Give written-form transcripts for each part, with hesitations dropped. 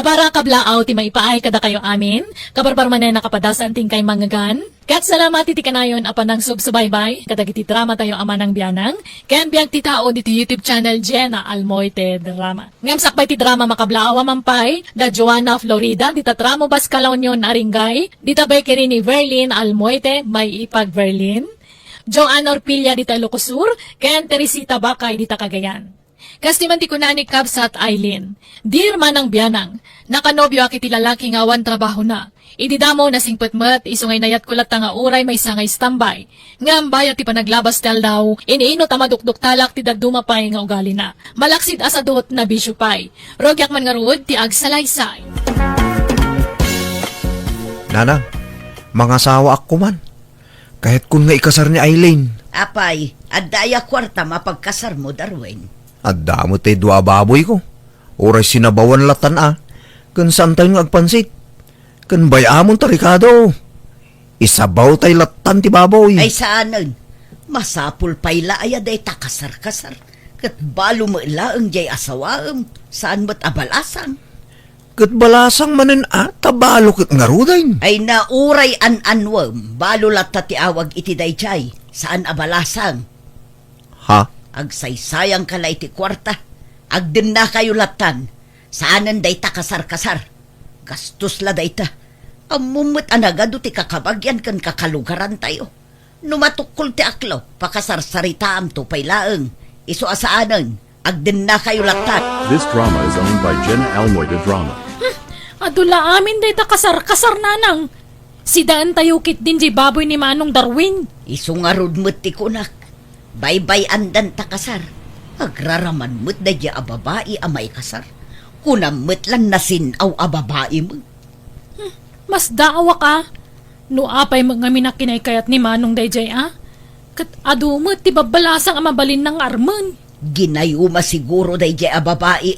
Kabara kablaaw ti maipaay kada kayo amin, kabarbarmanen nakapadasan ting kay mangagan. Kat salamat iti kanayon apan ng subsubaybay, kadagiti drama tayo ama ng biyanang, ken biyag ti tao diti YouTube channel Jenna Almoite Drama. Ngam sakbay ti drama makablaaw amampay, da Joanna Florida, dita tramo Baskalaw nyo naringgay, dita bay kiri ni Verlin Almoite, may ipag Verlin. Joanna Orpilla dita Lucosur, ken Teresita Bakay dita Cagayan. Kasi man ti kunani Kabsat Aileen, dear manang biyanang, nakanobyo akiti lalaki nga awan trabaho na. Ididamo na singpetmet, isungay nayat kulat nga uray may sangay standby. Ngam bayat ti panaglabas tel daw, iniino tamadukduk talak ti dadumapay nga ugali na. Malaksid asadot na bisyo pay. Rogyak man nga ruod ti agsalaysay. Nana, mga asawa ako man. Kahit kun nga ikasar ni Aileen. Apay, adaya kwarta mapagkasar mo, Darwin. At damo tayo dua baboy ko. Oray sinabawan latan Kan saan tayo nga agpansit. Kan bayamon tarikado. Isabaw tayo latan ti baboy. Ay saanan, masapul payla ayaday takasar-kasar. Kat balo mo ilaang jay asawaam, saan mo't abalasang? Kat balasang manen tabalo kat ngarudain. Ay nauray an-anwam, balo lata ti awag iti dayjay, saan abalasang? Ha? Agsaysayang kala iti kwarta, agdin na kayo latan, saanan day takasar-kasar. Gastos la day ta, amumot anagado ti kakabagyan kan kakalugaran tayo. Numatukol ti aklaw, pakasarsaritaam to paylaeng, iso asaanan, agdin na kayo latan. This drama is owned by Jenna Almoite Drama. Adula amin day ta kasar nanang. Si daan tayo kit din di baboy ni Manong Darwin. Iso nga rod mo't ti kunak, baybay andan takasar. Agraraman mo't na di ababae amay kasar. Kunam mo't lang nasinaw ababae mo. Mas daawa ka. No apay mga minakinay kayat ni Manong Dayjay Kat adumot ti babalasang amabalin ng arman. Ginayuma siguro day di ababae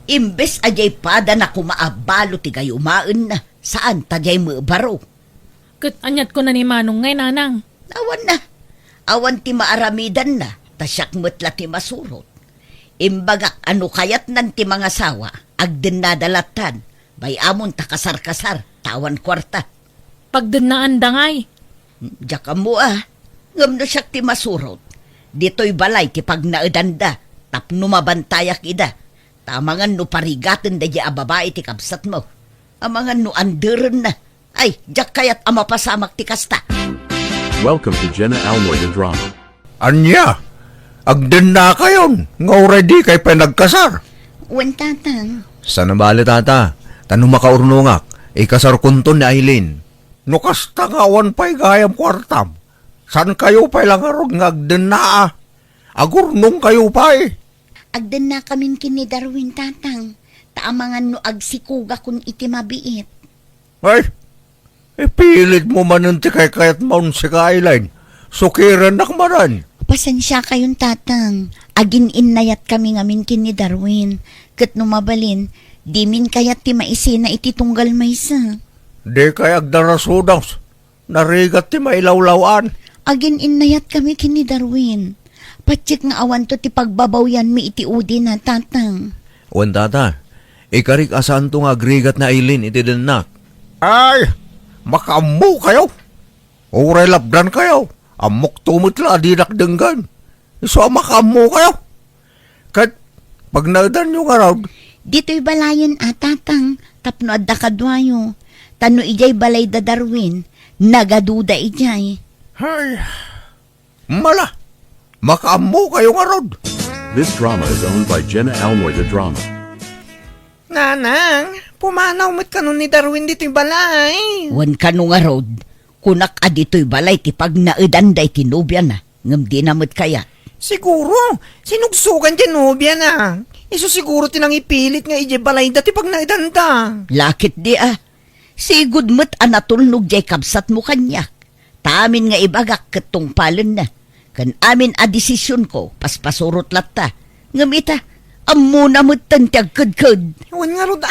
Imbes ajay pada na kumaabalo ti gayumaan na. Saan tajay mo baro? Kat anyat ko na ni Manong ngay nanang. Awan na. Awan ti maaramidan na. Tasyak mo't la ti masurot. Imbagak ano kayat nan ti mga sawa. Agdin nadalatan. Bayamon takasar-kasar. Tawan kwarta. Pagdanaan dangay. Diyak mo Ngam na siyak ti masurot. Dito'y balay ti pagnaedanda. Tapno mabantayak ida. Tamangan no parigaten da di ababae ti kabsat mo. Amangan no anderen na. Ay, diyak kayat amapasamak ti kasta. Welcome to Jenna Almoite Drama. Anya, agden na kayon. Nga already kay pinagkasar. Wen tatang. Sana bali tata, tanong makaurnungak, ikasar kunton ni Aileen. No kasta nga awan pa'y gayam kwartam. San kayo pa'y lang arog nga agden na agurnong kayo pa'y. Agdan na kamin kini Darwin tatang. Taamangan no agsikuga kun iti mabiit. Ay, pilit mo man ti kay kayat maun si Aileen. Sukiran nakmanan. Pasensya kayong tatang. Agin innayat kami ngamin kini Darwin. Kat numabalin, di min kayat ti maisina iti tunggal maysa. Di kay agdarasudang narigat ti mailawlawan. Agin innayat kami kini Darwin. Patsik nga awan to ti pagbabawyan mi iti udi na tatang. Wan tata, ikarik asan to nga agrigat na Aileen iti denak. Ay, makamu kayo. Uray labdan kayo. Amok tumutla dinak denggan. So makamu kayo. Kat pag nagdan nyo nga raw. Dito'y balayan tatang. Tapno adda kadwayo. Tano ijay balay da Darwin. Nagaduda ijay. Ay, mala. Makamu kayo nga raw. This drama is owned by Jenna Almoite Drama. Nanang, pumanaw mo't kanon ni Darwin dito'y balay. Wan ka no nga rod. Kunak adito'y balay ti pagnaedanday ti nobya na. Ngam di namot kaya. Siguro, sinugsugan dyan nobya na. Iso siguro tinang ipilit nga ije balay dati pag naidanda. Lakit di Sigud mo't anatulnog jay kabsat mo kanyak. Tamin nga ibagak ketong palen na. Kan amin desisyon ko, paspasurot latta. Ngamita, amo na mo't tantiag kudkud. Iwan nga rod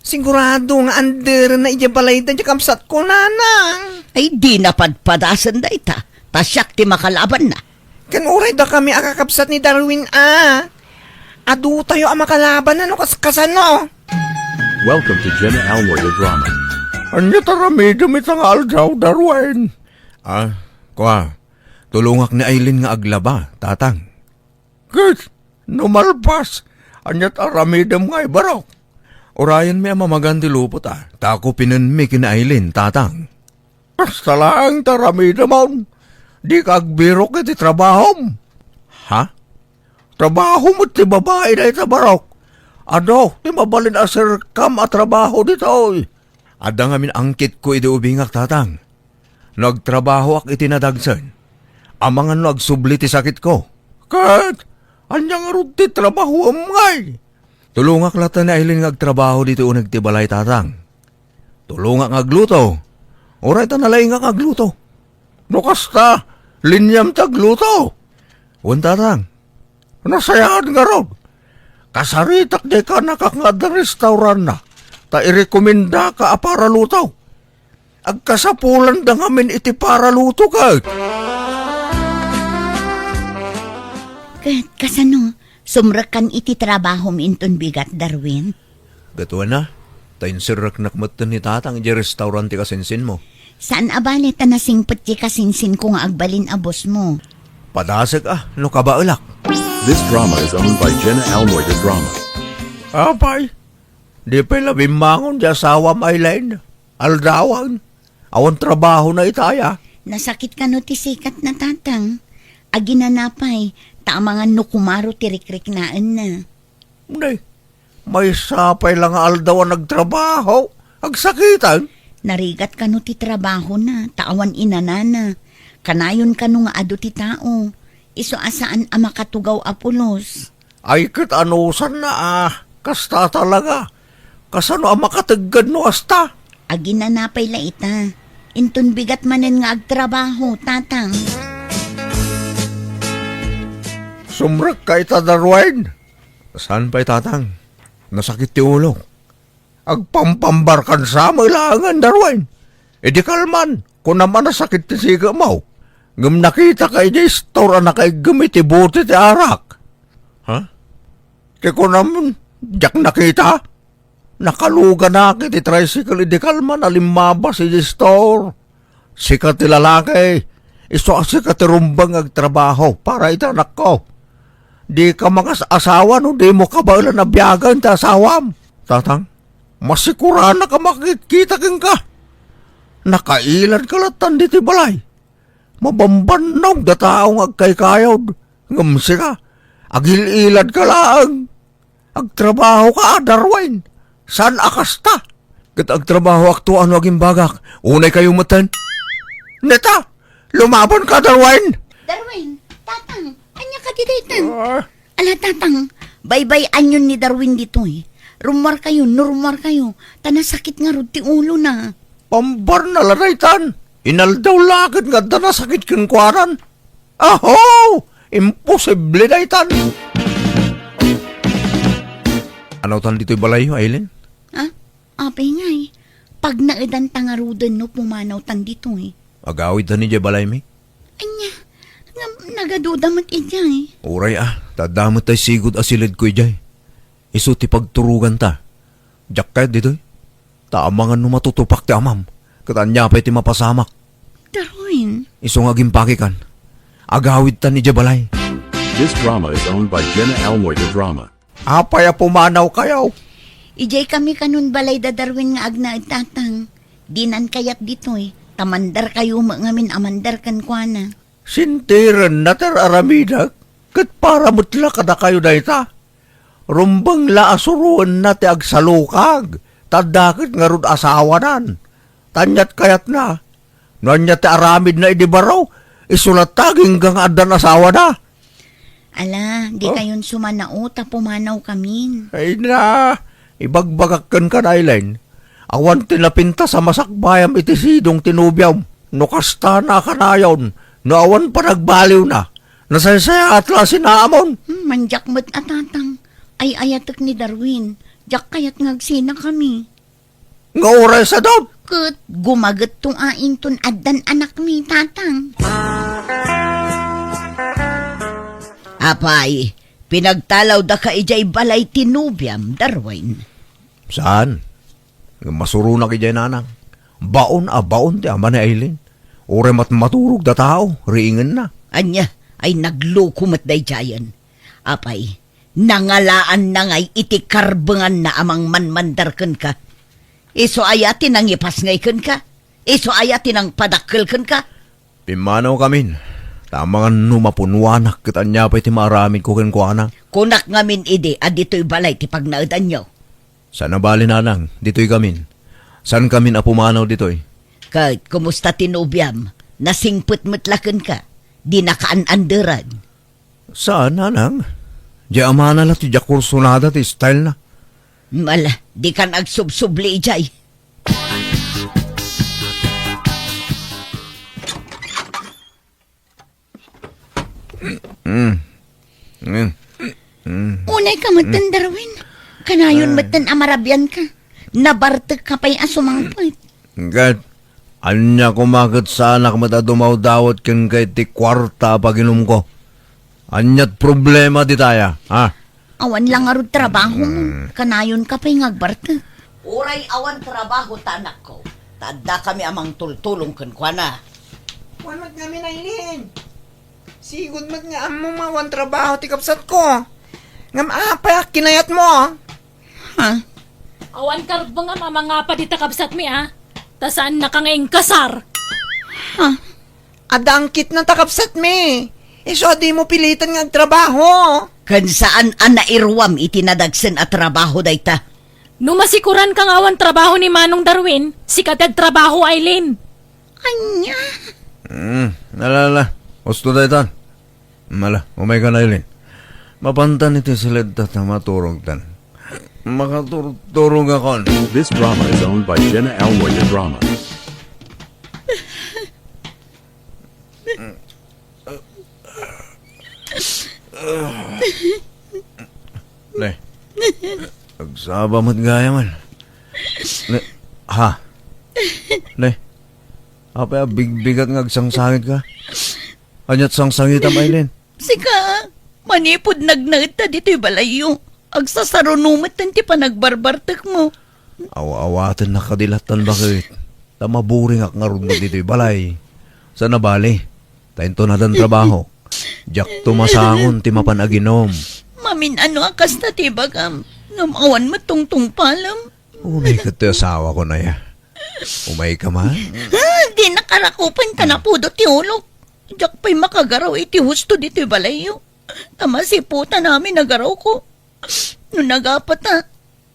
Sigurado nga under na ije balay da kamsat ko nanang. Ay di napadpadasan da ita. Tasyak ti makalaban na. Kan uray da kami akakapsat ni Darwin Adu tayo ang makalaban na no kaskasan no. Welcome to Jenna Almoy the Drama. Anya tarami damit ang aldaw, Darwin. Kwa, tulungak ni Aileen nga aglaba, tatang. Good, numalpas. Anya tarami dem nga ibarok. Orayan may mamagandi lupot Tako pinanmi kina Aileen, tatang. Basta lang tarami demon. Di kagbirok iti trabahom. Ha? Trabaho mo ti babae na ita barok. Ano, ti mabalin asir kam at trabaho dito. Ada nga min angkit ko iti ubingak, tatang. Nagtrabaho ak iti nadagsan. Amangan no agsubli ti sakit ko. Kat, anyang arud ti trabaho amngay. Tulungak lata ni Aileen ngagtrabaho dito unag ti balay, tatang. Tulungak ngagluto. Oray ta nalay nga ngagluto. Nukasta, linyam tagluto. Tatang, nasayaan nga ron. Kasaritak di ka nakakangad na restaurant na. Ta irekomenda ka para luto. Agkasapulan da ngamin iti para luto ka. Kat kasano, sumrakan iti trabaho minton bigat, Darwin. Gatuan na, tayin sirak nakmatan ni tatang iti restaurant ti kasinsin mo. Saan abali ta nasingpet ti kasinsin ko nga agbalin a boss mo? Padasag no kabaulak. This drama is owned by Jenna Almoy the Drama. Apay, di pa labimbangon di asawa Aileen. Aldawan, awan trabaho na itaya. Nasakit ka no ti sikat na tatang. Aginanapay, tamangan no kumaro ti rikrik naan na. Nay, may sapay lang aldawan nagtrabaho. Agsakitan. Narigat ka no ti trabaho na, taawan inanana. Kanayon ka no nga ado ti tao. Iso asaan ang makatugaw apulos. Ay kat anusan na kasta talaga. Kasano ang makatagad no asta? Aginanapay la ita. Inton bigat manen nga agtrabaho, tatang. Sumrak ka ita, Darwin. Saan pa'y tatang? Nasakit ti ulo. Agpampambarkan sa mailangan, Darwin. E di kalman, kung naman nasakit ti siga mo. Ngam nakita kay di store na kay gamit ibuti ti arak. Ha? Di ko naman, jak nakita. Nakaluga na kiti tricycle di kalman alimabas di store. Sikat ti lalaki. Iso sikat ti rumbang agtrabaho para itanak ko. Di ka mga asawa no, di mo kabala na biyagan ti asawam. Tatang, masikura na ka makikita king ka. Nakailan ka latan di ti balay. Mabambanog da taong agkay-kayod. Ngamsi ka, agililad ka lang. Agtrabaho ka, Darwin. San akasta? Kat agtrabaho aktuan waging bagak. Unay kayo matan. Neta, lumaban ka, Darwin. Darwin, tatang, anya ka didaytan. Ala, tatang, bye-bye anyon ni Darwin dito eh. Rumar kayo, nurumar kayo. Tanasakit nga rod ti ulo na. Pambar na laraytan. Inaldaw lakit nga da nasakit kong kwaran. Aho! Imposible na itan. Ano tan dito'y balayo, Aileen? Ha? Apay nga eh. Pag naidan tangarudan no, pumanaw tan dito eh. Agawid tan ni Jay balay mi? Anya, nagaduda mat ija eh. Uray tadamot tay sigod asilid ko Jay. Isu ti pagturugan ta. Jak kahit dito'y. Taamangan no matutupak ti amam. Katanya pa iti mapasamak. Darwin, Isu nga gimpakikan. Agawid tan ni Jay balay. This drama is owned by Jenna Almoy the Drama. Apaya pumanaw kayo. ijay kami kanun balay da Darwin nga agna tatang. Dinan kayat dito eh. Tamandar kayo ngamin amandar kan kuana. Sintiran na tar aramidak. Kat para mutla kada kayo na ita. Rumbang la asuruan na ti agsalukag. Tadakit nga rod asawanan. Tanyat kayat na. Nanya ti aramid na idibaraw. Isulat taging gang adan asawa na. Ala, di kayon sumanao ta pumanaw kamin. Ay na, ibagbagakan ka na Aileen. Awan tinapinta sa masakbayam iti sidong tinubyaw. No kasta na kanayon. No awan pa nagbaliw na. Nasaysaya atla sinaamon. Manjak mo't atatang. Ay ayatek ni Darwin. Jak kayat ngagsina kami. Nga oras sa daw. Ket gumaget tong aing tun addan anak ni tatang. Apay, pinagtalaw da ka ijay balay tinubyam, Darwin. Saan? Masuro na kay nanang. Baon ti ama ni Aileen. Ure maturog da tao, riingan na. Anya, ay nagloko mat day jayan. Apay, nangalaan na ngay iti karbengan na amang manmandarken ka. Iso ayatin ang ipasngayken ka. Iso ayatin ang padakkelken ka. Pimanaw kamin. Tamangan numapunwanak kitanya pa iti maaramin ko kenkwana. Kunak ngamin ide, adito'y balay ti pagnaudan nyo. Sana bali nanang, dito'y kamin. San kamin apumanaw dito'y? Kahit kumusta tinubyam, nasingput mutlaken ka. Di nakaan-anderan. Saan nanang? Di amana la ti jakursunada ti style na. Mala, di kan agsubsubli ijay. Unay ka matan, Darwin. Kanayon matan amarabyan ka. Nabartag ka pa'y asumangpot. Gad, anya kumakit sa anak matadumaw dawat ken kay ti kwarta paginom ko. Anyat problema di taya, ha? Awan lang arud trabaho mo. Kanayon ka pa'y ngagbartag. Uray awan trabaho tanak ko. Tadda kami amang tultulong ken kuana. Wanag namin, Aileen. Sigod mat nga amo mawan trabaho ti kapsat ko. Ngam apa kinayat mo. Ha? Awan karbang ama mga pa di takabsat mi Tasaan na kang kasar. Adangkit na takapsat me. Iso di mo pilitan nga trabaho. Ken saan an nairwam itinadagsen at trabaho dayta. Numasikuran kang awan trabaho ni Manong Darwin, sikatag trabaho Aileen. Anya? Nalala, gusto daytan. Mala, umay ka na ilin. Mapantan iti silid ta maturog tan. Makaturog akon. This drama is owned by Jenna Almoita Drama. Le, agsaba mo't gaya man. Le, ha? Le, apa bigbigat nga agsangsangit ka? Anyat sangsangit am Aileen? Sika, manipod nagnagta dito'y balayo. Agsasarunumat ti panagbarbartak mo. Awa-awatan na kadilatan bakit? Tamaburing ak nga rin dito'y balay. Sa nabali, tayo na dan trabaho. Diyak tumasangon ti mapanaginom. Mamin ano akas na ti bagam. Namawan mo tungtung palam. Umay ka ti asawa ko na ya. Umay ka man? Di nakarakupan ka na pudo ti ulok. Diyak pa'y makagaraw iti husto dito'y balayo. Tamasiputa namin nagaraw ko. Nung nagapat na,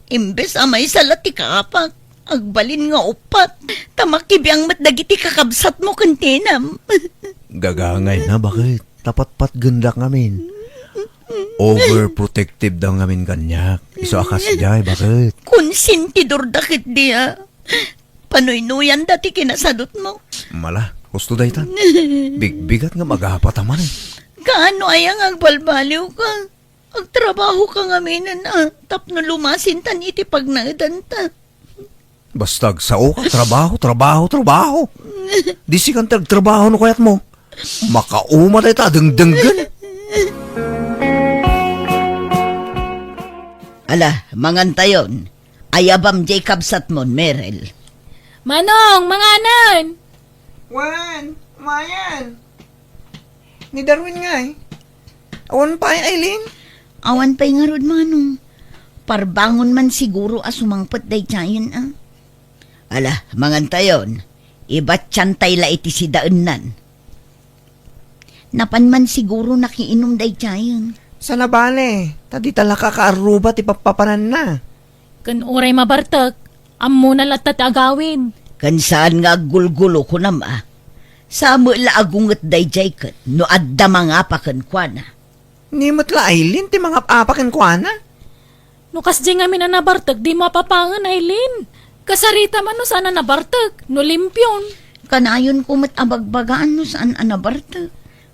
imbes amay salat ti kaapak. Agbalin nga upat. Tamakibiyang matdagiti kakabsat mo kantinam. Gagangay na bakit? Tapat-pat gandak ngamin. Overprotective daw ngamin kanyak. Iso akas jay, bakit? Konsintidor dakit diya. Panoy-nuyan dati kinasadot mo. Mala, gusto daytan. Bigbigat nga magapataman eh. Kaano ayang agbalbaliw ka? Agtrabaho ka nga minan tapno lumasin tan iti pagnaadan ta. Bastag sao ka, trabaho. Di si kang trabaho no kayat mo. Makauma tayo ta, dengdenggan. Ala, mangantayon. Ayabam Jacob Satmon, Merel. Manong, manganan! Wan, mayan. Ni Darwin nga eh. Awan pa ay Aileen. Awan pa'y nga rod manong. Parbangon man siguro asumangpat day tiyan Ala, mangantayon. Iba't tiyantay la iti si daennan. Napan man siguro nakiinom day tiyan. Sa nabale. Tadi talaka kaaruba ti papapanan na. Kan uray mabartak, ammo na latat agawin. Kan saan nga gulgulo ko nama. Sa mo la agunget day jayket no adda mga paken kuana. Nimot la Aileen ti mga apakan ko ana. Nukas di nga nabartak, di mapapangan Aileen. Kasarita man no sana nabartak, no limpyon. Kanayon kumat abagbagaan no saan anabarta.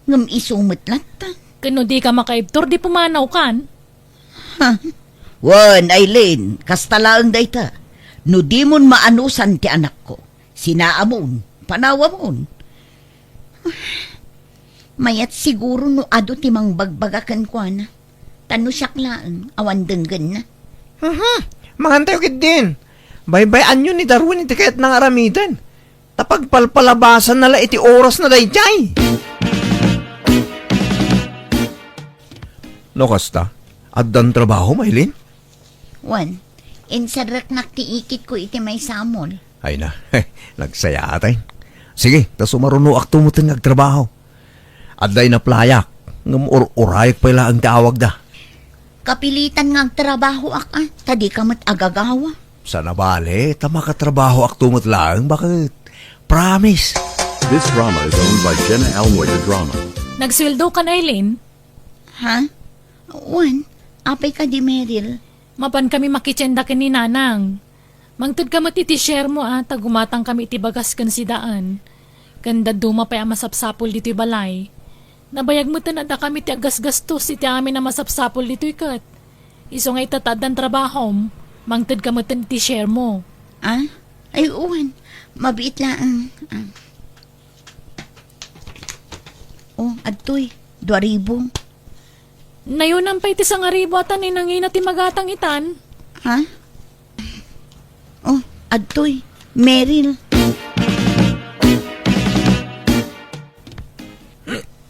Ngam isumit latta. Kano di ka makaibtor, di pumanaw kan. Wan, Aileen, kastalaang dayta. No di mon maanusan ti anak ko. Sinaamon, panawamon. Mayat siguro no ado timang bagbagakan ko na. Tano siyaklaan, awan denggan na. Mangantayo kit din. Baybayan yun ni Darwin iti kayat nang aramitan. Tapagpalpalabasan nala iti oras na dayjay. No kasta? Addan trabaho, Maylin? Wan, insarak naktiikit ko iti may samol. Ay na, nagsaya atay. Sige, ta sumaruno akto mo nagtrabaho. Adday na playak, ngam urayak pala ang tawag da. Kapilitan nga trabaho ak tadi ka mat agagawa. Sa nabale, ta makatrabaho akto mo lang, bakit? Promise. This drama is owned by Jenna Almoida Drama. Nagsweldo ka na, Eileen? Ha? Wan, apay ka di Meryl. Mapan kami makitsenda ka ni Nanang. Mangtod ka matiti-share mo tagumatang kami iti bagas kan si daan. Kanda duma pa masapsapol dito balay. Nabayag mo tanada kami ti agas-gastos iti amin na masapsapol dito ikat. Iso nga itatadan trabaho, mangtod ka matiti-share mo. Ah? Ay, uwan. Mabiit lang. Oh, adtoy. 2,000. Nayunan pa iti sangaribo atan ni nangina ti magatang itan. Ha? Oh, adtoy. Meryl.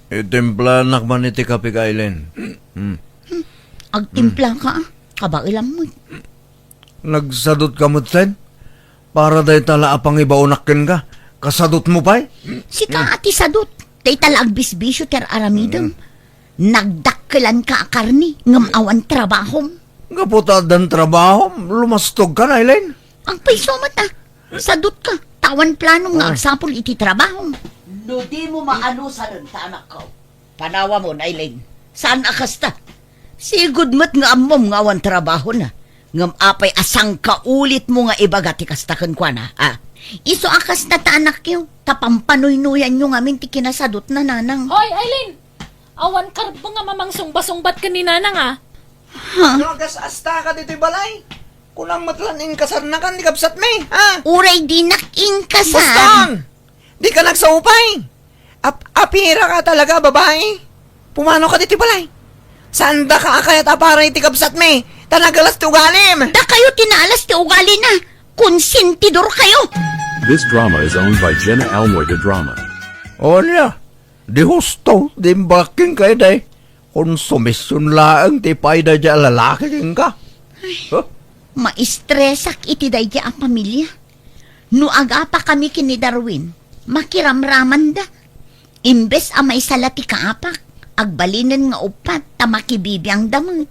Itimpla nakman iti kape ka, Eileen. Agtimpla ka Kabailam mo. Nagsadot ka mo, Ted? Para day tala apang ibaunakin ka. Kasadot mo pa Si ka ati sadot. Day talag bisbisyo ter aramidem. Nagdakkelan ka akarni. Ngamawan trabaho. Kaputad ng trabaho, lumastog ka na, Eileen. Ang paiso mata. Sadot ka. Tawan plano nga agsapol iti trabaho. No di mo maano sa nun, tanak ko. Panawa mo, Nailin. Saan akasta? Sigud mat nga amom nga awan trabaho na. Ngam apay asang kaulit mo nga ibagati kastakan kwa na, Iso akas na taanak yung tapampanoy-nuyan yung amin ti kinasadot na nanang. Hoy, Eileen! Awan karbo nga mamangsong basongbat ka ni Nanang Nagas asta ka dito'y balay. Kunang matlanin kasarnakan, di kapsat me, ha? Uray di naking kasar. Boston! Di ka nagsaupay. Apira ka talaga, babae. Pumano ka dito'y balay? Saan da ka akayat aparay ti kapsat me? Tanagalas ti ugalim. Da kayo tinalas ti ugali na. Konsentidor kayo. This drama is owned by Jenna Almoida Drama. O niya, di husto, di baking kayo day. Konsumisyon laang ti payda dya lalaki ka. Huh? Maistresak iti dayja ang pamilya. No aga pa kami kini Darwin, makiramraman da. Imbes amay salati kaapak, agbalinin nga upat tamakibibiyang damang.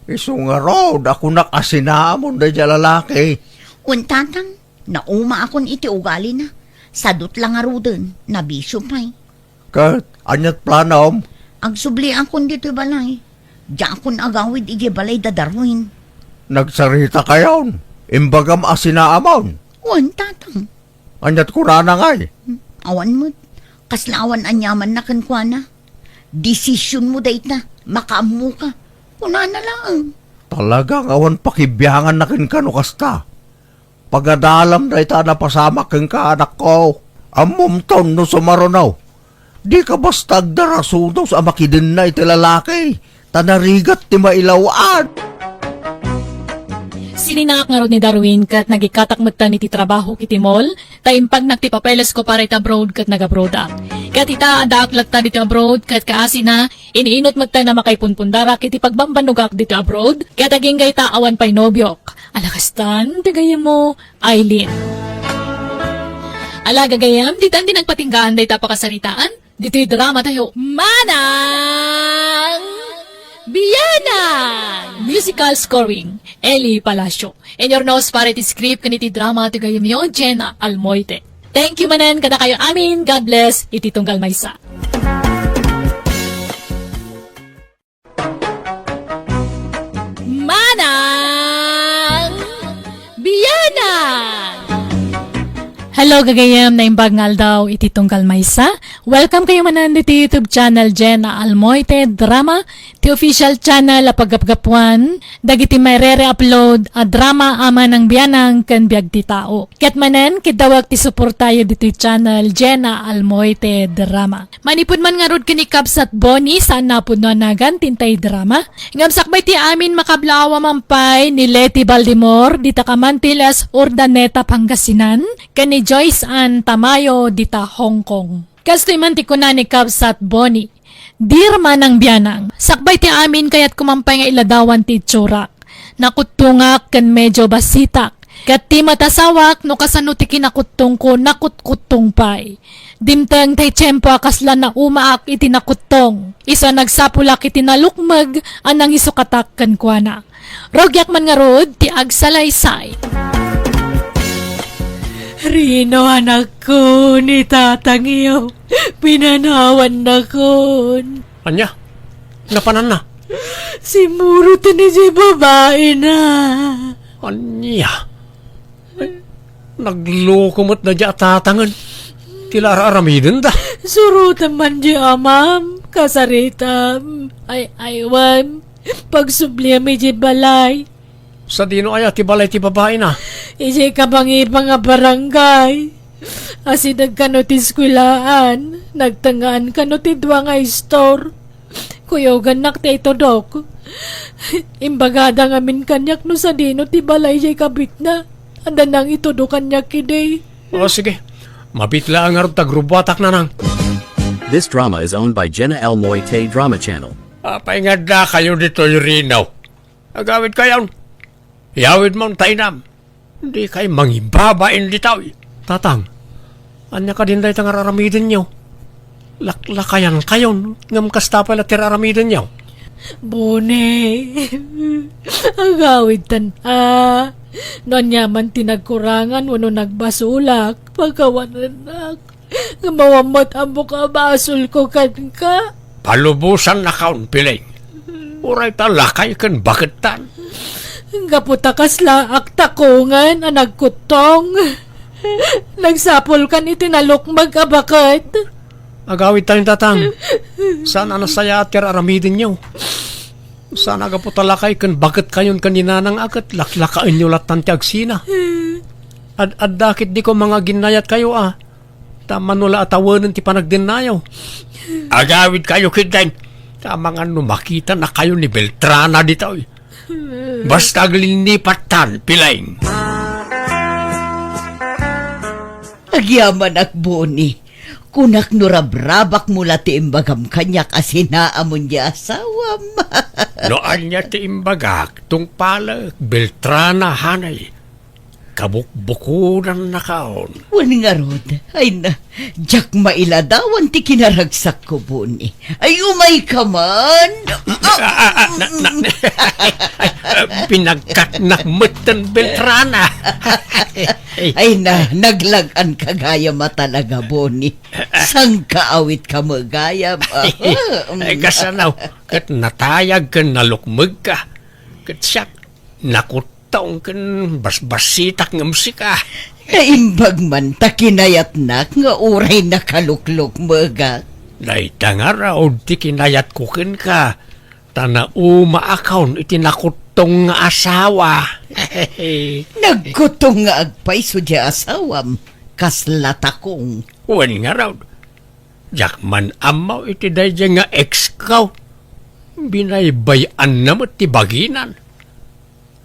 Iso nga rod, ako nakasinamon da dya lalaki. Untatang, nauma akon iti ugali na. Sadot lang nga ruden, nabisyo pa'y. Kat, anyat planom, Agsubli akon dito balay. Diyan akon agawid iti balay da Darwin. nagsarita kayon. Imbagam asinaamon. Untatang, Anyat ko na ngay. awan mo. Kaslaawan anyaman na kankwana. Desisyon mo dayt na, makaamu ka. Kuna na lang. Talagang awan pakibiyangan na kin kano kasta. Pagadalam na ita na pasama kin ka anak ko. Amom taon no sumarunaw. Di ka basta agdarasunaw sa makidin na iti lalaki. Tanarigat ti mailawaan. Sininangak nga ron ni Darwin kat nagikatakmagta ni ti trabaho kiti mall, taimpag nagtipapeles ko para iti abroad kat nag-abroad Kat ita adaklat ta dito abroad kat kaasi na, iniinot magta na makaipunpundara kiti pagbambanugak dito abroad, kat aging gay awan pa'y nobyok. Alakastan, tigayam mo, Eileen. Ala gagayam, ditan din nagpatinggaan day tapakasaritaan, dito'y drama tayo, Manang Biyanan! Musical scoring, Eli Palacio. And your nose para iti script kaniti drama iti gayam yon, Jenna Almoite. Thank you manan kada kayo amin. God bless. Iti tunggal maysa. Manang Biyanan! Hello gagayam na imbag ngal daw iti tunggal maysa. Welcome kayo manan dito YouTube channel Jenna Almoite Drama, ti official channel apagapgapuan, dagiti may re-upload a drama ama ng biyanang kan biag ti tao. Ket manen kidawag ti suportayo dito channel Jenna Almoite Drama. Manipud man nga rod kini Kabsat Bonnie saan napud no nagan tintay drama. Ngam sakbay ti amin makablaawa mampay ni Leti Baldimor dita Kamantilas Urdaneta Pangasinan, ken ni Joyce Ann Tamayo dita Hong Kong. Kastoy man ti kuna ni Kabsat Bonnie. Dir man ang biyanang, sakbay ti amin kayat kumampay nga iladawan ti tsurak. Nakutungak kan medyo basitak. Kat ti matasawak no kasano ti kinakutong ko nakutkutong pay. Dimtang tay tiyempo kasla na umaak iti nakutong. Isa nagsapulak iti nalukmag anang isukatak kan kuana. Rogyak man nga rod ti agsalaysay. Rino anak ko ni tatang iyo, pinanawan na kon. Anya? Napanan na? Si Muro ni si babae na. Anya? Ay, naglukumot na di atatangan. Tila aramidin da. Surutan man di amam, kasaritam. Ay, aywan, pagsubliya may di balay. Sa dino ay ti balay ti babae na. Isi kabangi nga barangay. Asi nagkano ti skwilaan, nagtangaan kano ti dwa nga store. Kuyogan nak ti ito dok. Imbagada nga min kanyak no sa dino ti balay jay kabit na. Anda nang ito do kanyak kiday. O sige, mabitla ang arot tagrubatak na nang. This drama is owned by Jenna Almoite Drama Channel. Paingad na kayo dito yung rinaw. Agawid kayo. Yawid mong tainam. Hindi kayo mangibabain ditaw. Tatang, anya ka din dahi tangar aramidin nyo. Laklakayan kayo. Ngam kasta pala tiraramidin nyo. Bune, agawid tan noon yaman tinagkurangan wano nagbasulak, pagkawananak, mawamot ang buka basol ko kan ka. Palubusan na kaon piling. Uray talakay kan baketan. Kaputakas laak takungan ang nagkutong. Nagsapol kan itinalukmag abakat. Agawid tayong tatang. Saan anasaya at aramidin nyo? Saan agaputalakay kan bakit kayon kanina nang agat laklakain nyo latan ti agsina? Ad dakit di ko mga ginayat kayo Tama nula atawanan ti panagdinayaw. Agawid kayo kidain. Tama nga makita na kayo ni Beltrana dito. Basta glilipatan pilaing. Agyaman ak Bonnie. Kunak nurabrabak mula ti imbagam kanyak asinaamon niya asawam. Noan niya ti imbagak tung pala Beltrana hanay. Kabukbukunan na kaon. Wani nga rod, ay na, jak mailadawan ti kinaragsak ko, Bonnie. Ay umay ka man. Pinagkatnakmutan Beltrana. Ay na, naglagan ka gaya matalaga, Bonnie. Sang kaawit ka magaya ba? Ay kasanaw, kat natayag ka nalukmag ka. Kat siya, nakutaong kan basbasitak ng musika. Naimbag man ta kinayatnak nga uray nakaluklok mga. Naitangaraw, di kinayat kukin ka. Tana umaakaw itinakutong nga asawa. Nagkutong nga agpay so di asawam. Kaslatakong. Wani nga raw. Jakman amaw iti dayja nga ex-kaw. Binaybayan naman ti baginan.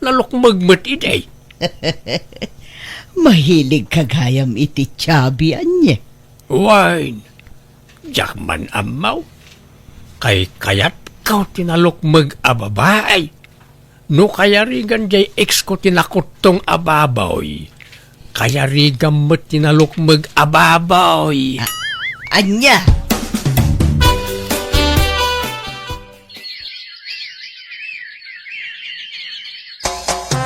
Nalukmagmat iday. Mahilig kagayam iti tiyabian niya. Wine. Jakman amaw. Kay kayat kaw tinalukmag ababaay. No kaya rigan jay ex ko tinakutong ababaw. Kaya rigan mo tinalukmag ababaw. Anya?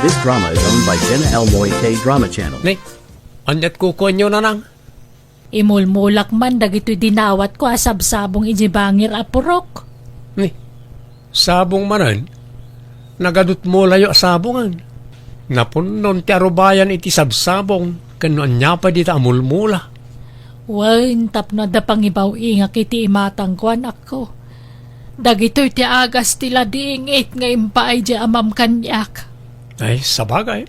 This drama is owned by Jenna Almoite Drama Channel. Ni, anyat kukuha nyo na nang. Imulmulak man dagito'y dinawat ko asabsabong ijibangir apurok. Ni, sabong manan, nagadut mo layo sabongan. Napunon ti arubayan iti sabsabong, kano anya pa dita amulmula. Wain tapno da pangibaw inga kiti imatang kuan ako. Dagitoy ti agas tila diingit nga impaay di amam kanyak. Ay, sabagay.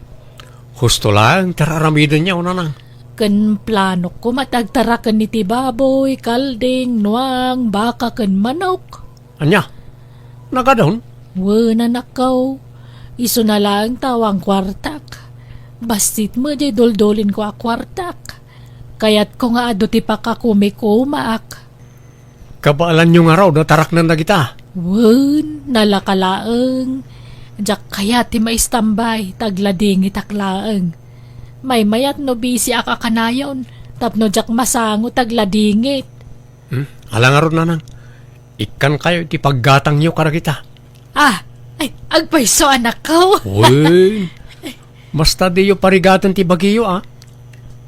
Husto lang, tararamidin niya unanang. Ken plano ko matagtarakan ni ti baboy, kalding, nuang, baka ken manok. Anya, nagadon? Wena nakaw. Iso na lang tawang kwartak. Bastit mo di doldolin ko a kwartak. Kaya't ko nga ado ti pakakumikumaak. Kabaalan nyo nga raw, datarak na kita. Wen, nalakalaeng. Diyak kaya ti maistambay, taglading itaklaeng. May mayat no bisi akakanayon, tapno diyak masango tagladingit. Alangarod nanang. Ikan kayo ti paggatang nyo kara kita. Ah, ay, agpayso anak ko. Uy, basta di yung parigatan ti bagiyo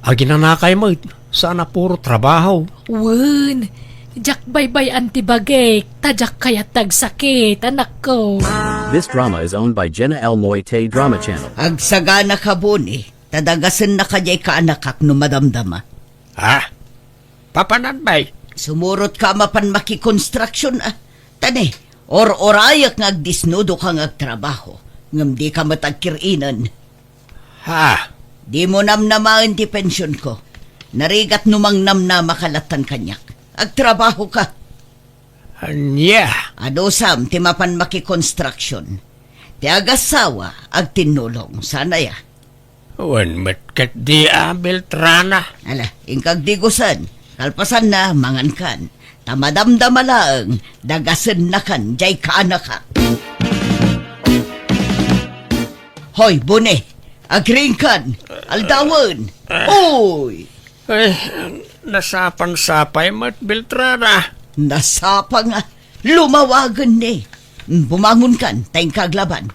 Aginanakay mo, sana puro trabaho. Wen, diyak baybay antibagay, tadyak kaya tagsakit, anak ko. This drama is owned by Jenna L. Moite Drama Channel. Agsagana ka buni, tadagasan na kajay ka anakak no madamdama. Ha? Papananbay? Sumurot ka mapan makikonstruksyon Tane, or-orayak nga agdisnudo ka nga agtrabaho. Ngam di ka matagkirinan. Ha? Di mo namnamaan ti pensyon ko. Narigat numang namnama kalatan kanyak. Agtrabaho ka. Anya? Ado sam, ti mapan makikonstruksyon. Ti agasawa, ag tinulong. Sana ya. Wan matkat di Beltrana. Ala, ingkag digusan. Kalpasan na, mangan kan. Tamadamdamalaang, dagasan na kan, jay kaanak ka. Hoy, bune! Agring kan! Aldawan! Hoy! Ay, nasapan-sapay mat Beltrana. Nasapa nga. Lumawagan ni. Bumangon kan, tayong kaglaban.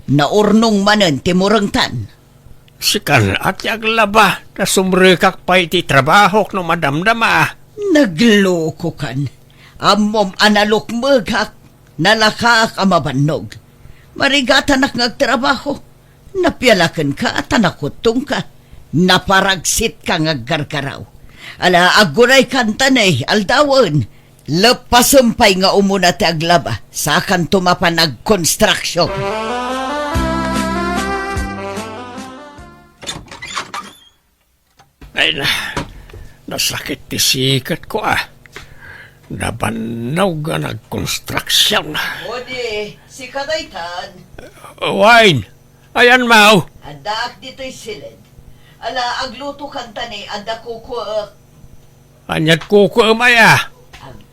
Naurnong manan, timurangtan. Sikan at yaglaba na sumrikak pa iti trabaho no madamdama. Nagloko kan. Amom analok magak. Nalaka ka mabanog. Marigatan ak ngagtrabaho. Napyalakan ka at anakutong ka. Naparagsit ka ngaggarkaraw. Ala, aguray kantanay, aldawan. Lepasampay nga umuna ti aglaba. Sakan tumapan nag-construction. Ay na, nasakit ti sikat ko Nabanaw ga nag-construction. Odi, si Kadaytan. Wine, ayan mau. Adak dito'y silid. Ala, agluto kantani, ada kuko. Anyat kuko maya.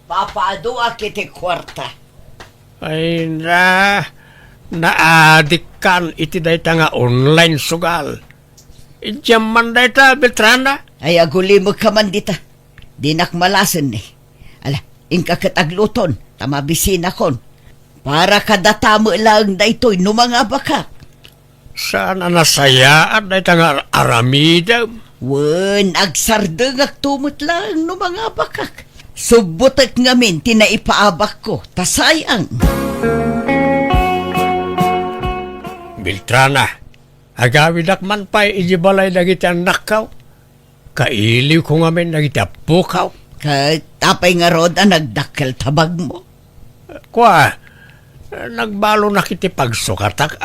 Papaado akiti kwarta. Ay na, naadik kan iti dayta nga online sugal. Ijam man dayta, Beltrana. Ay aguli mo ka man dita. Dinak malasan ni. Ala, ingkakat agluton, tamabisina kon. Para kadatamo lang daytoy no mga bakak. Sana nasayaan dayta nga aramida. Wen, agsardeng agtumot lang no mga bakak. Subutek ngamin tinaipaabak ko, tasayang. Beltrana, agawidak man pa'y ijibalay dagiti ang nakaw. Kailiw ko nga men dagiti apukaw. Tapay nga rod ang nagdakkel tabag mo. Kwa, nagbalo na kiti pagsukatak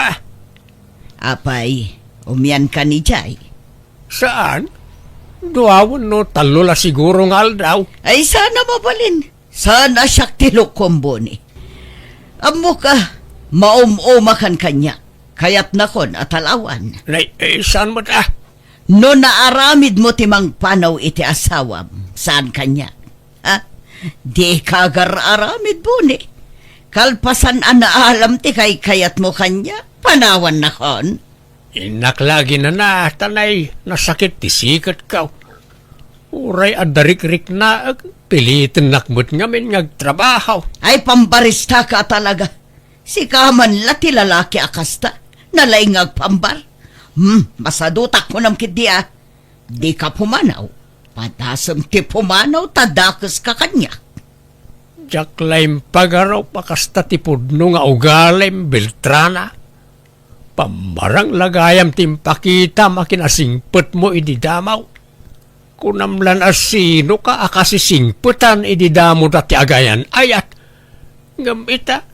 Apay, umyan ka ni Jay. Saan? Duawon no talula siguro nga aldaw. Ay sana mabalin. Sana siyak tilukombo ni. Amo ka, maum-umakan kanya. Kayat nakon at alawan. Saan mo No naaramid mo timang panaw iti asawam. Saan kanya? Ha? Di kagar-aramid mo ni. Kalpasan ang naalam ti kay kayat mo kanya. Panawan nakon. Inaklagi na tanay, nasakit ti sikat ka. Uray adarik-rik na, pilitin nakmut ngamin ngagtrabaho. Ay pambarista ka talaga. Si kaman lati lalaki akasta. Nalaing agpambar. Masadutak ko nam kiti Di ka pumanaw. Padasam ti pumanaw, tadakas ka kanya. Jaklaim pagaraw pakasta ti pudno nga ugalem Beltrana. Pambarang lagayam timpakita makinasingpet mo ididamaw. Kunamlan asino ka akasisingputan ididamo dati agayan ayat. Ngamita,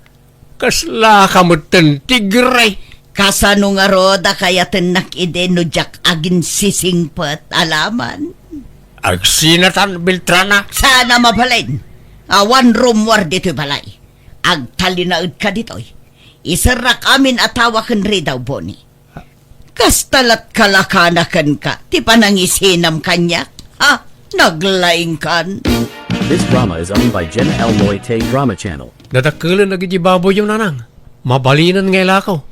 kasla kamutan tigray. Kasano nga roda kaya tenak ide no jak agin sisingpet alaman. Agsinatan Beltrana. Sana mabalin. One room war dito balay. Agtalinaud ka ditoy. Isarak amin atawakan ri daw boni. Kastalat kalakanakan ka. Ti panangisinam kanya. Ha? Naglaing kan. This drama is owned by Jenna L. Loite Drama Channel. Nadakalan na giti baboy yung nanang. Mabalinan ngay lakaw.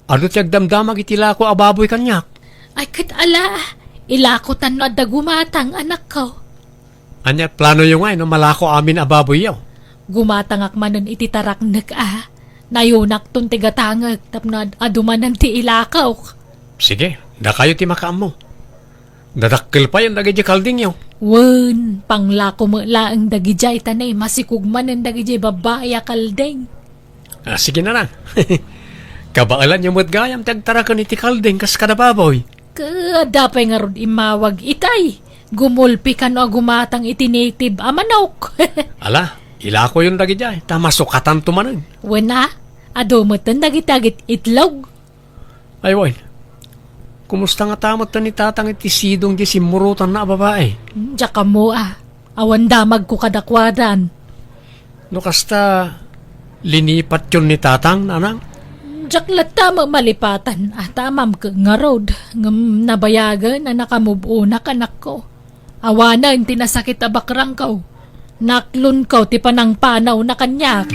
Ano tiyag damdamag iti lako ababoy kanyak. Ay ala, ilakotan no adda gumatang anak ko. Anya plano yung ngay no malako amin ababoy yaw. Gumatangak manon iti tarak Nayunak ton tigatangag tapno adumanan ti ilakaw. Sige, da kayo ti makaam mo. Dadakkel pa yung dagiti kalding yaw. Wen, panglako mo laang dagijay tanay masikugman ang dagijay babaya kaldeng. Sige na lang. Kabaalan yung gayam tagtarakan iti kalding kas kadababoy. Kadapay nga ron imawag itay. Gumulpi ka no gumatang iti native amanok. Ala, ilako yung dagijay. Tamasukatan tumanan. Wena, adumotan dagitagit itlog. Ay, Wayne. Kumusta nga tamot ni tatang iti sidong di simurutan na babae? Diyak mo awan damag ko kadakwadan. No kasta linipat yun ni tatang, nanang? Diyak lata malipatan tamam ka nga road. Ngam nabayagan na nakamubunak anak ko. Awanan tinasakit abakrang ko. Naklun ko ti panang panaw na kanyak.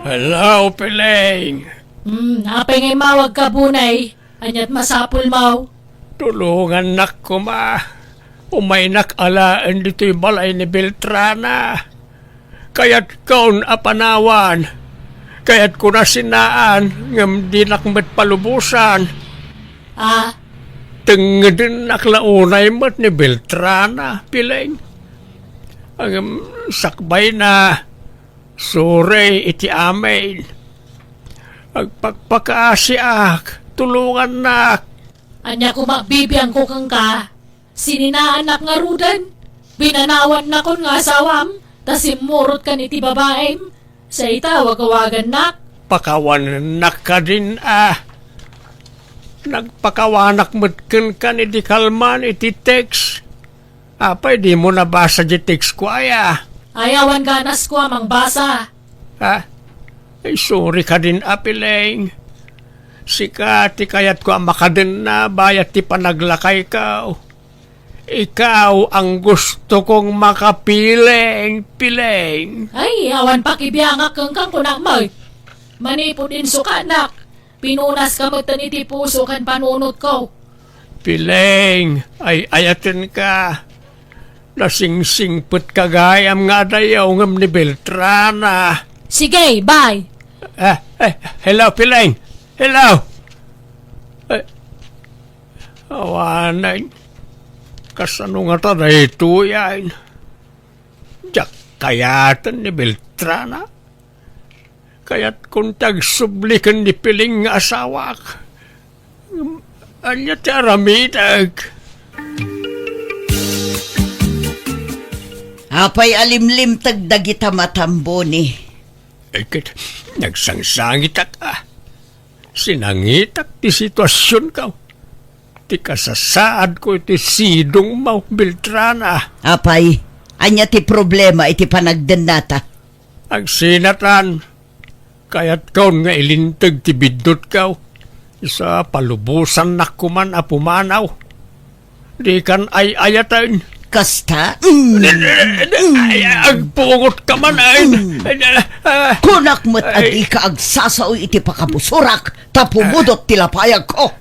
Hello, Piling. Apay ngay mawag ka bunay. Anyat masapul mau. Tulungan nak ko ma. Umaynak alaan dito'y balay ni Beltrana. Kaya't kaun apanawan. Kaya't ko na sinaan ngam di nakmet palubusan. Tengedin naklaunay mat ni Beltrana, Piling. Ang sakbay na sore iti amin. Agpagpakaasiak, tulungan nak. Anya ko magbibiyang ko kang ka. Sininaanak nga rudan. Binanawan na kon nga asawam. Tas imurot ka ni ti babaem. Sa itawag-awagan nak. Pakawan nak ka din Nagpakawanak matkan ka ni di kalman iti text. Apay di mo nabasa di text ko Ayawan ganas ko amang basa. Ay sorry ka din Piling. Sikati kayat ko ang makadin na bayat ti panaglakay ka. Ikaw ang gusto kong makapiling, Piling. Ay, awan pakibiyangak kang kunak mo. Manipod din sukanak. Pinunas ka matan iti puso kan panunot ko. Piling, ay ayatin ka. Nasingsingput kagayam nga dayaw ngam ni Beltrana. Sige, bye. Hello, Piling. Hello. Awanan. Kasano nga ta dahito yan? Diyak kayatan ni Beltrana. Kaya't kung tagsublikan ni Piling nga asawak. Anya ti aramidag. Apay alimlim tagdagita matambo ni. Nagsangsangit ka. Sinangitak ti sitwasyon ka. Ti kasasaad ko iti sidong mau Beltrana. Apay, anya ti problema iti panagdanata. Ang sinatan, kaya't kaon nga ilintag ti bidot ka. Isa palubusan na kuman apumanaw. Di kan ay ayatan. Kasta? Agpungot ka man ay. Kunak mo't adi ka agsasaoy iti pakabusurak tapumudot tilapayag ko.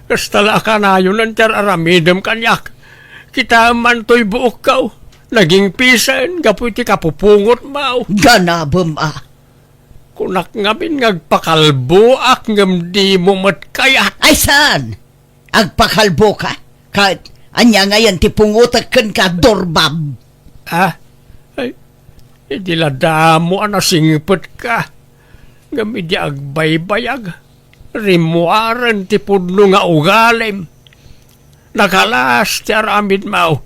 Kastala ka na yun ang aramidem kanyak. Kita man to'y buok ka. Naging pisan, gapu iti kapupungot mau. Ganabem Kunak ngamin ngagpakalbo ak ngam di mo matkayat. Ay saan? Agpakalbo ka? Kahit anya ngayon ti pungutak ka dorbab. Ay, Idilada mo ana singpet ka. Gamit di agbaybayag. Rimuaran ti pudno nga ugalim. Nakalas ti aramid mao.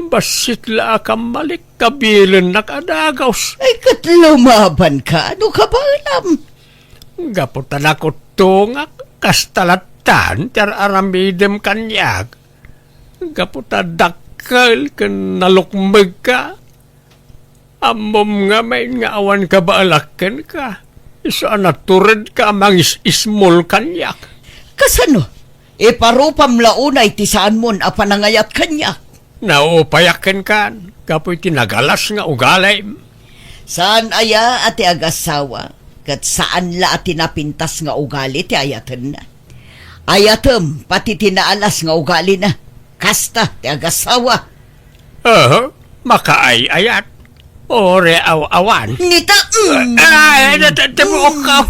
Basit la kamalik kabilan nakadagaws. Ay, kat lumaban ka. Ano ka ba alam? Gaputan ako tungak kastalatan ti aramidem kanyag. Gaputan dakkel ken nalukmeg ka. Amom nga may nga awan ka ba alaken ka. Isa natured ka amang ismol kanyak. Kasano? Iparupam launay ti saan mon a panangayat kanya. Naupayaken kan. Kapoy tinagalas nga ugalay. Saan aya ati agasawa? Kat saan la ati napintas nga ugali ti ayatan na? Ayatem pati tinaalas nga ugali na. Kasta ti agasawa. Makaay-ayat. Ore aw-awan. Nita! Ay, natatabok ka.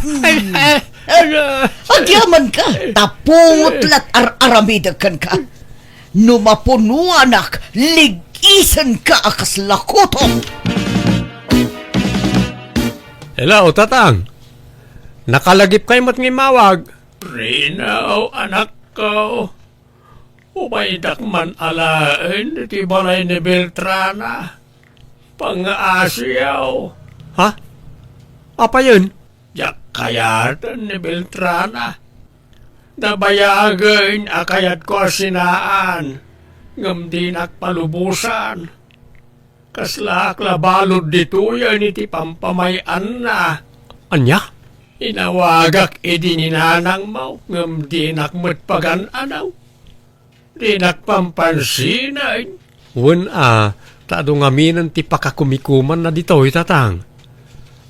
Agyaman ka! Taputlat aramidakan ka! Numapunuanak, ligisan ka akas lakotong! Hello, tatang. Nakalagip kay mat ngimawag. Rinaw, anak ko. Umaydak man alain, iti balay ni Beltrana. Pang-aasyaw. Ha? Apa yun? Yak kayatan ni Beltrana. Nabayagin akayat ko asinaan. Ngam di nakpalubusan. Kaslak labalod dito yan iti pampamayan na. Anya? Inawagak idininanang mau. Ngam di nakmatpagan anaw. Di nakpampansinay. Tado nga minan ti pakakumikuman na dito, tatang.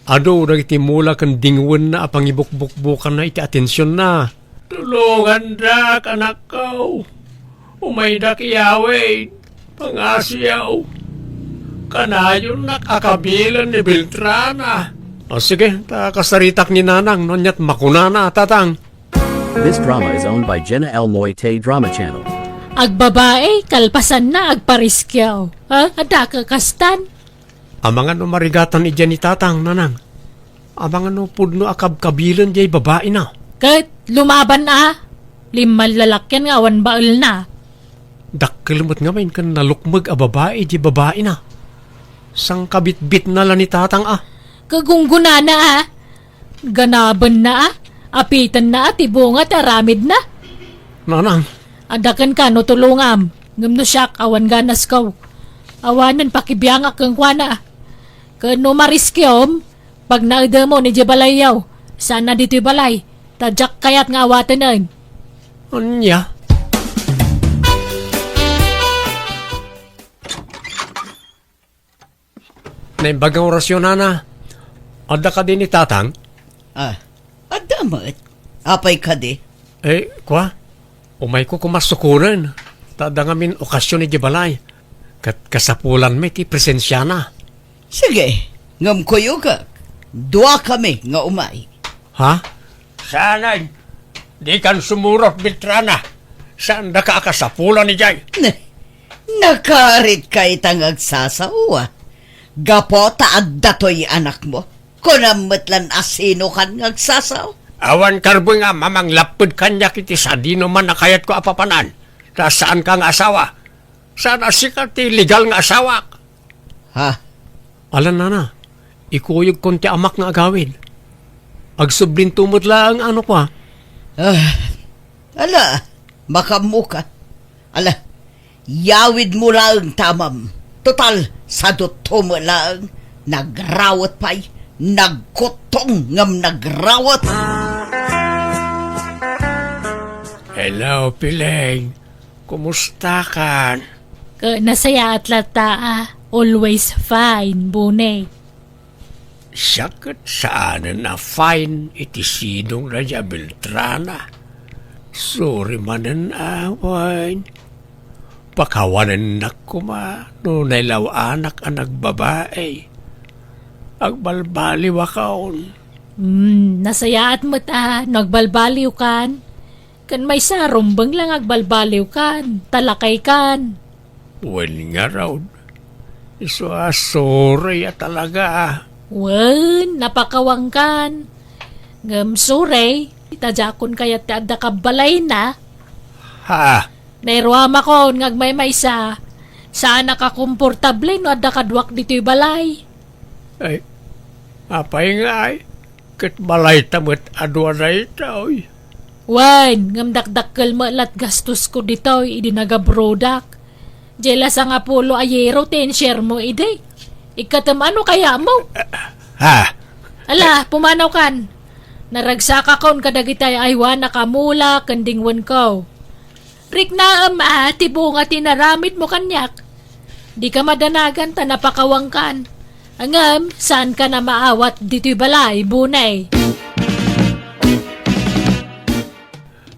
Ado, iti mula kan dingwan na apang ibukbukbukan na iti atensyon na. Tulungan dak, anak ko. Umaydak iyaway, pangasyaw. Kanayon nakakabilan ni Beltrana. O sige, kasaritak ni nanang, nonyat makunana, tatang. This drama is owned by Jenna L. Moite Drama Channel. Agbabae, kalpasan na agpariskyaw. Ha? Ada ka kastan? Amangan no marigatan ija ni tatang, nanang. Amangan no pudno akab-kabilan jay babae na. Kat lumaban na. Limal lalakyan nga awan baal na. Dakkelmat nga main kan nalukmag a babae jay babae na. Sang kabit-bit na lang ni tatang Kagungguna na Ganaban na Apitan na tibunga taramid na. Nanang. Adakan ka no tulungam. Ngam no siyak awan ganas kaw. Awanan pakibiyangak kang kwana. Kano mariskiom, pag naida mo ni Jabalayaw, sana dito'y balay, tadyak kayat nga awatanan. Anya? Naimbagang orasyon na. Ada ka din ni tatang? Adamat. Apay ka di? Kwa? Umay ko kumasukuran. Tada ngamin okasyon ni Jabalay. Kasapulan may ti presensya na. Sige, ngam kuyo ka. Dua kami nga umay. Ha? Sanay. Di kan sumurot, Beltrana. Saan da ka kasapulan ni Jay? Nakarit ka itang agsasawa. Gapota at datoy anak mo. Kunamatlan asino kan agsasaw. Awan karboy nga mamang lapod kanya kiti sa dino man nakayat ko apapanan. Ta saan ka nga asawa? Saan asikat ti legal nga asawa? Ha? Alan na. Ikuyog kon ti amak nga agawid. Agsublin tumod lang ano pa. Ala, makamuka. Ala, yawid mo lang tamam. Total, sadot mo lang. Nagrawat pa'y. Nagkutong ngam nagrawat. Hello, Pileng. Kumusta ka? Nasaya at lata always fine, bunay. Sakit saan na fine iti sinong Raja Beltrana. Sorry manan awan. Pakawanan na kuma no nailaw anak ang nagbabae. Agbalbaliw akaon. Nasaya at mata, nagbalbaliw kan. Kan may sarumbang lang agbalbaliw kan, talakay kan. Well nga raw. Sorry talaga. Wen, napakawangkan. Ngam sure, itajakon kaya ti adda ka balay na. Ha? Nairwama ko ngagmay sa. Saan nakakomportable no adda kadwak dito'y balay. Ay, apay nga ay. Kat balay tamot adwa na ito. Wen, ngam dakdakkel malat gastos ko dito'y idinagabrodak. Jela sa nga pulo ayero ten-share mo ide. Ikatam ano kaya mo? Ha? Ala, pumanaw kan. Naragsaka kon kadagitay aywan nakamula kandingwan ko. Rik na tibo nga tinaramid mo kanyak. Di ka madanagan ta napakawangkan. Angam, saan ka na maawat dito'y balay, bunay?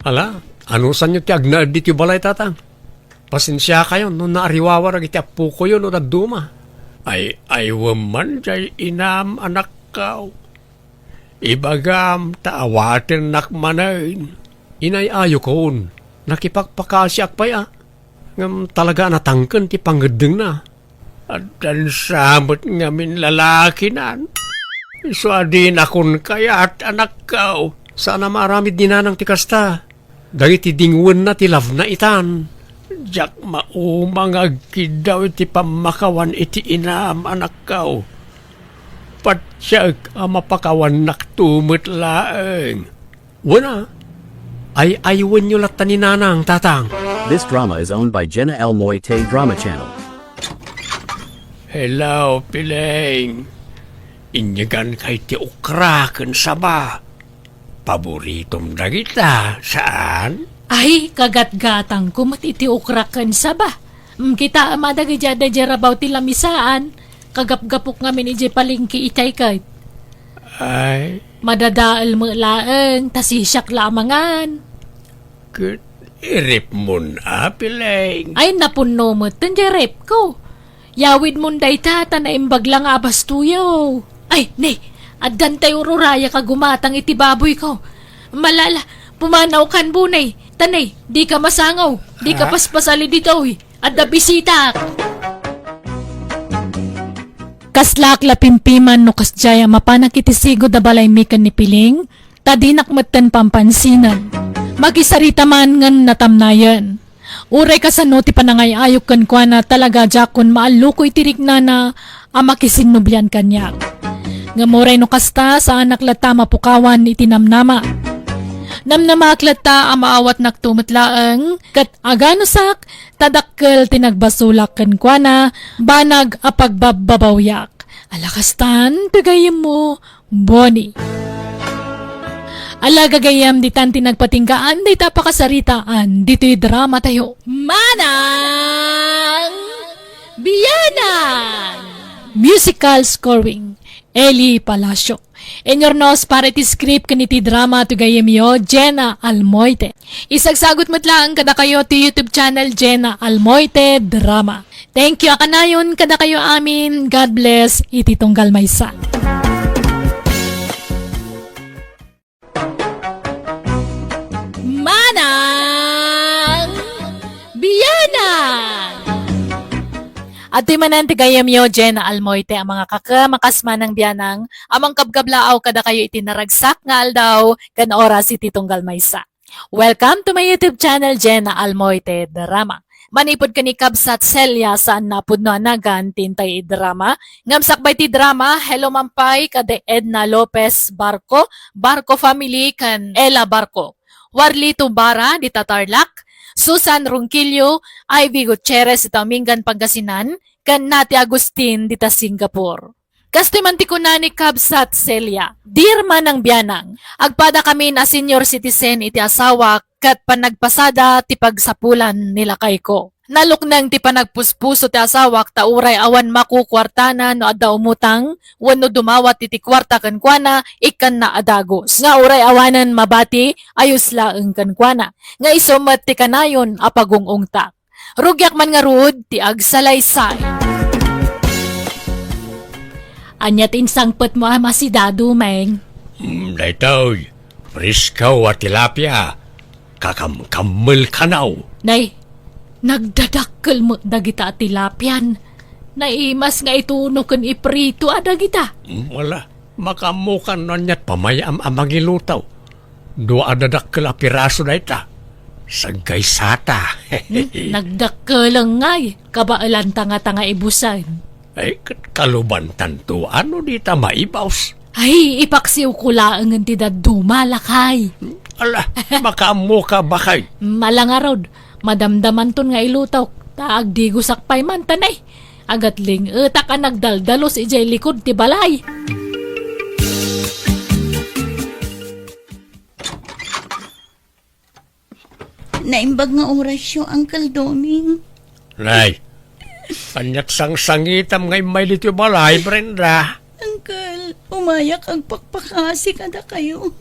Ala, ano sa nyo ti agna dito balay tatang? Pasensya kayo, no naariwawar iti apo ko yun o nagduma. Ay waman jay inam anak kao. Ibagam taawatin nakmanain. Inay ayo koon. Nakipagpakasyak pa ya. Ngam talaga natangken ti panggedeng na. At dan samot ngamin lalaki nan. So adin akon kaya at anak kao. Sana maramid dinanang ti kasta. Dagiti dingwen na ti love na itan. Jak maumang agkidaw iti pamakawan iti inam anak kao. Patsyag mapakawan naktumot laeng. Wana, ay aywan nyo latan ni nanang tatang. This drama is owned by Jenna L. Moite Drama Channel. Hello, Pileng. Inyagan kay ti ukraken saba. Paboritom na kita. Saan? Ay, kagat-gatang kumot iti ukrakan sa ba? Kita amadagi jada jarabaw ti lamisaan. Kagap-gapok ngamin iti palingki itay kay. Ay, Madadaal mo laeng, tasisyak lamangan. good. Irip mo na, Pileng. Ay, napuno mo, tanjarep ko. Yawid mo day tata na imbag lang abas tuyo. Ay, ne, addan tayo ruraya ka gumatang iti baboy ko. Malala, pumanaw kan bunay. Tanay, di ka masangaw. Di ka paspasali dito, adda bisita. Kaslak la pimpiman no kasjaya mapanak iti sigod da balay mikan ni Piling, tadinak matan pampansinan. Magisarita man ngan natamnayan. Uray kasano ti panangayayok kan kwa na talaga jakon maalukoy tirik na amakisinubyan kanyak. Ngamuray no kasta sa anak lata mapukawan iti namnama. Namnamaklat ta amaawat naktumatlaang kat aganosak tadakkel tinagbasulak kan kwa na banag apagbababawyak. Alakastan, pagayam mo, Bonnie. Ala gagayam di tanti nagpatinggaan, di tapakasaritaan, dito'y drama tayo. Manang Biyanang! Musical scoring, Eli Palacio. Enyornos para iti script kaniti drama to gayam yo, Jenna Almoite. Isagsagot matlaan kada kayo ti YouTube channel Jenna Almoite Drama. Thank you akanayon kada kayo amin. God bless iti tunggal maysa. Manang Biyanang! At di mananti gayam yo, Jenna Almoite, ang mga kakamakasman ng biyanang, amang kabgablaaw kada kayo itinaragsak nga aldaw, kan oras iti tunggal maysa. Welcome to my YouTube channel, Jenna Almoite Drama. Manipod ka ni Kabsat Celia saan napod no anagan tintay drama. Ngamsakbay ti drama, hello mampay kada Edna Lopez Barco, Barco family kan Ella Barco. Warli Tumbara di Tatarlac, Susan Ronquillo, Ivy Gutierrez ita Mingan Pangasinan, kan Nati Agustin dita Singapore. Kastimanti ko na ni Kabsat Celia, dear manang biyanang, agpada kami na senior citizen iti asawa kat panagpasada ti pagsapulan nila kay ko. Naluknang ti panagpuspuso ti asawak tauray awan makukwartana no adda umutang, wano dumawat iti kwarta kankwana, ikan na adagos. Nga uray awanan mabati, ayos laeng kankwana. Nga isumat ti kanayon apagungungtak. Rugyak man nga ruod ti agsalaysay. Anyat insangpet mo masidado, Meng. Daytoy, priskaw at tilapia. Kakamkamel kanaw. Nay, nagdadakkel mo dagita at tilapyan. Naimas nga ituno kan iprito ada kita. Wala. Makamukan na niya't pamayam amang ilutaw. Dua adadak kala piraso na ita. Sagay sata. Nagdakkelang ngay, kabaalan tanga-tanga ibusan. Ay, kalubantan to. Ano di ta maibaws? Ay, ipaksiw ko laang ang tidad dumalakay. Ala, makamuka bakay. Malangarod, madamdaman ton nga ilutaw, taag di gusakpay man tanay. Agatling, eta ka nagdaldalos ijay likod ti balay. Naimbag nga orasyo, Uncle Doming. Nay, kanyat sang-sangitam ngay may dito balay, Brenda. Uncle, umayak ang pakpakasi kada kayo.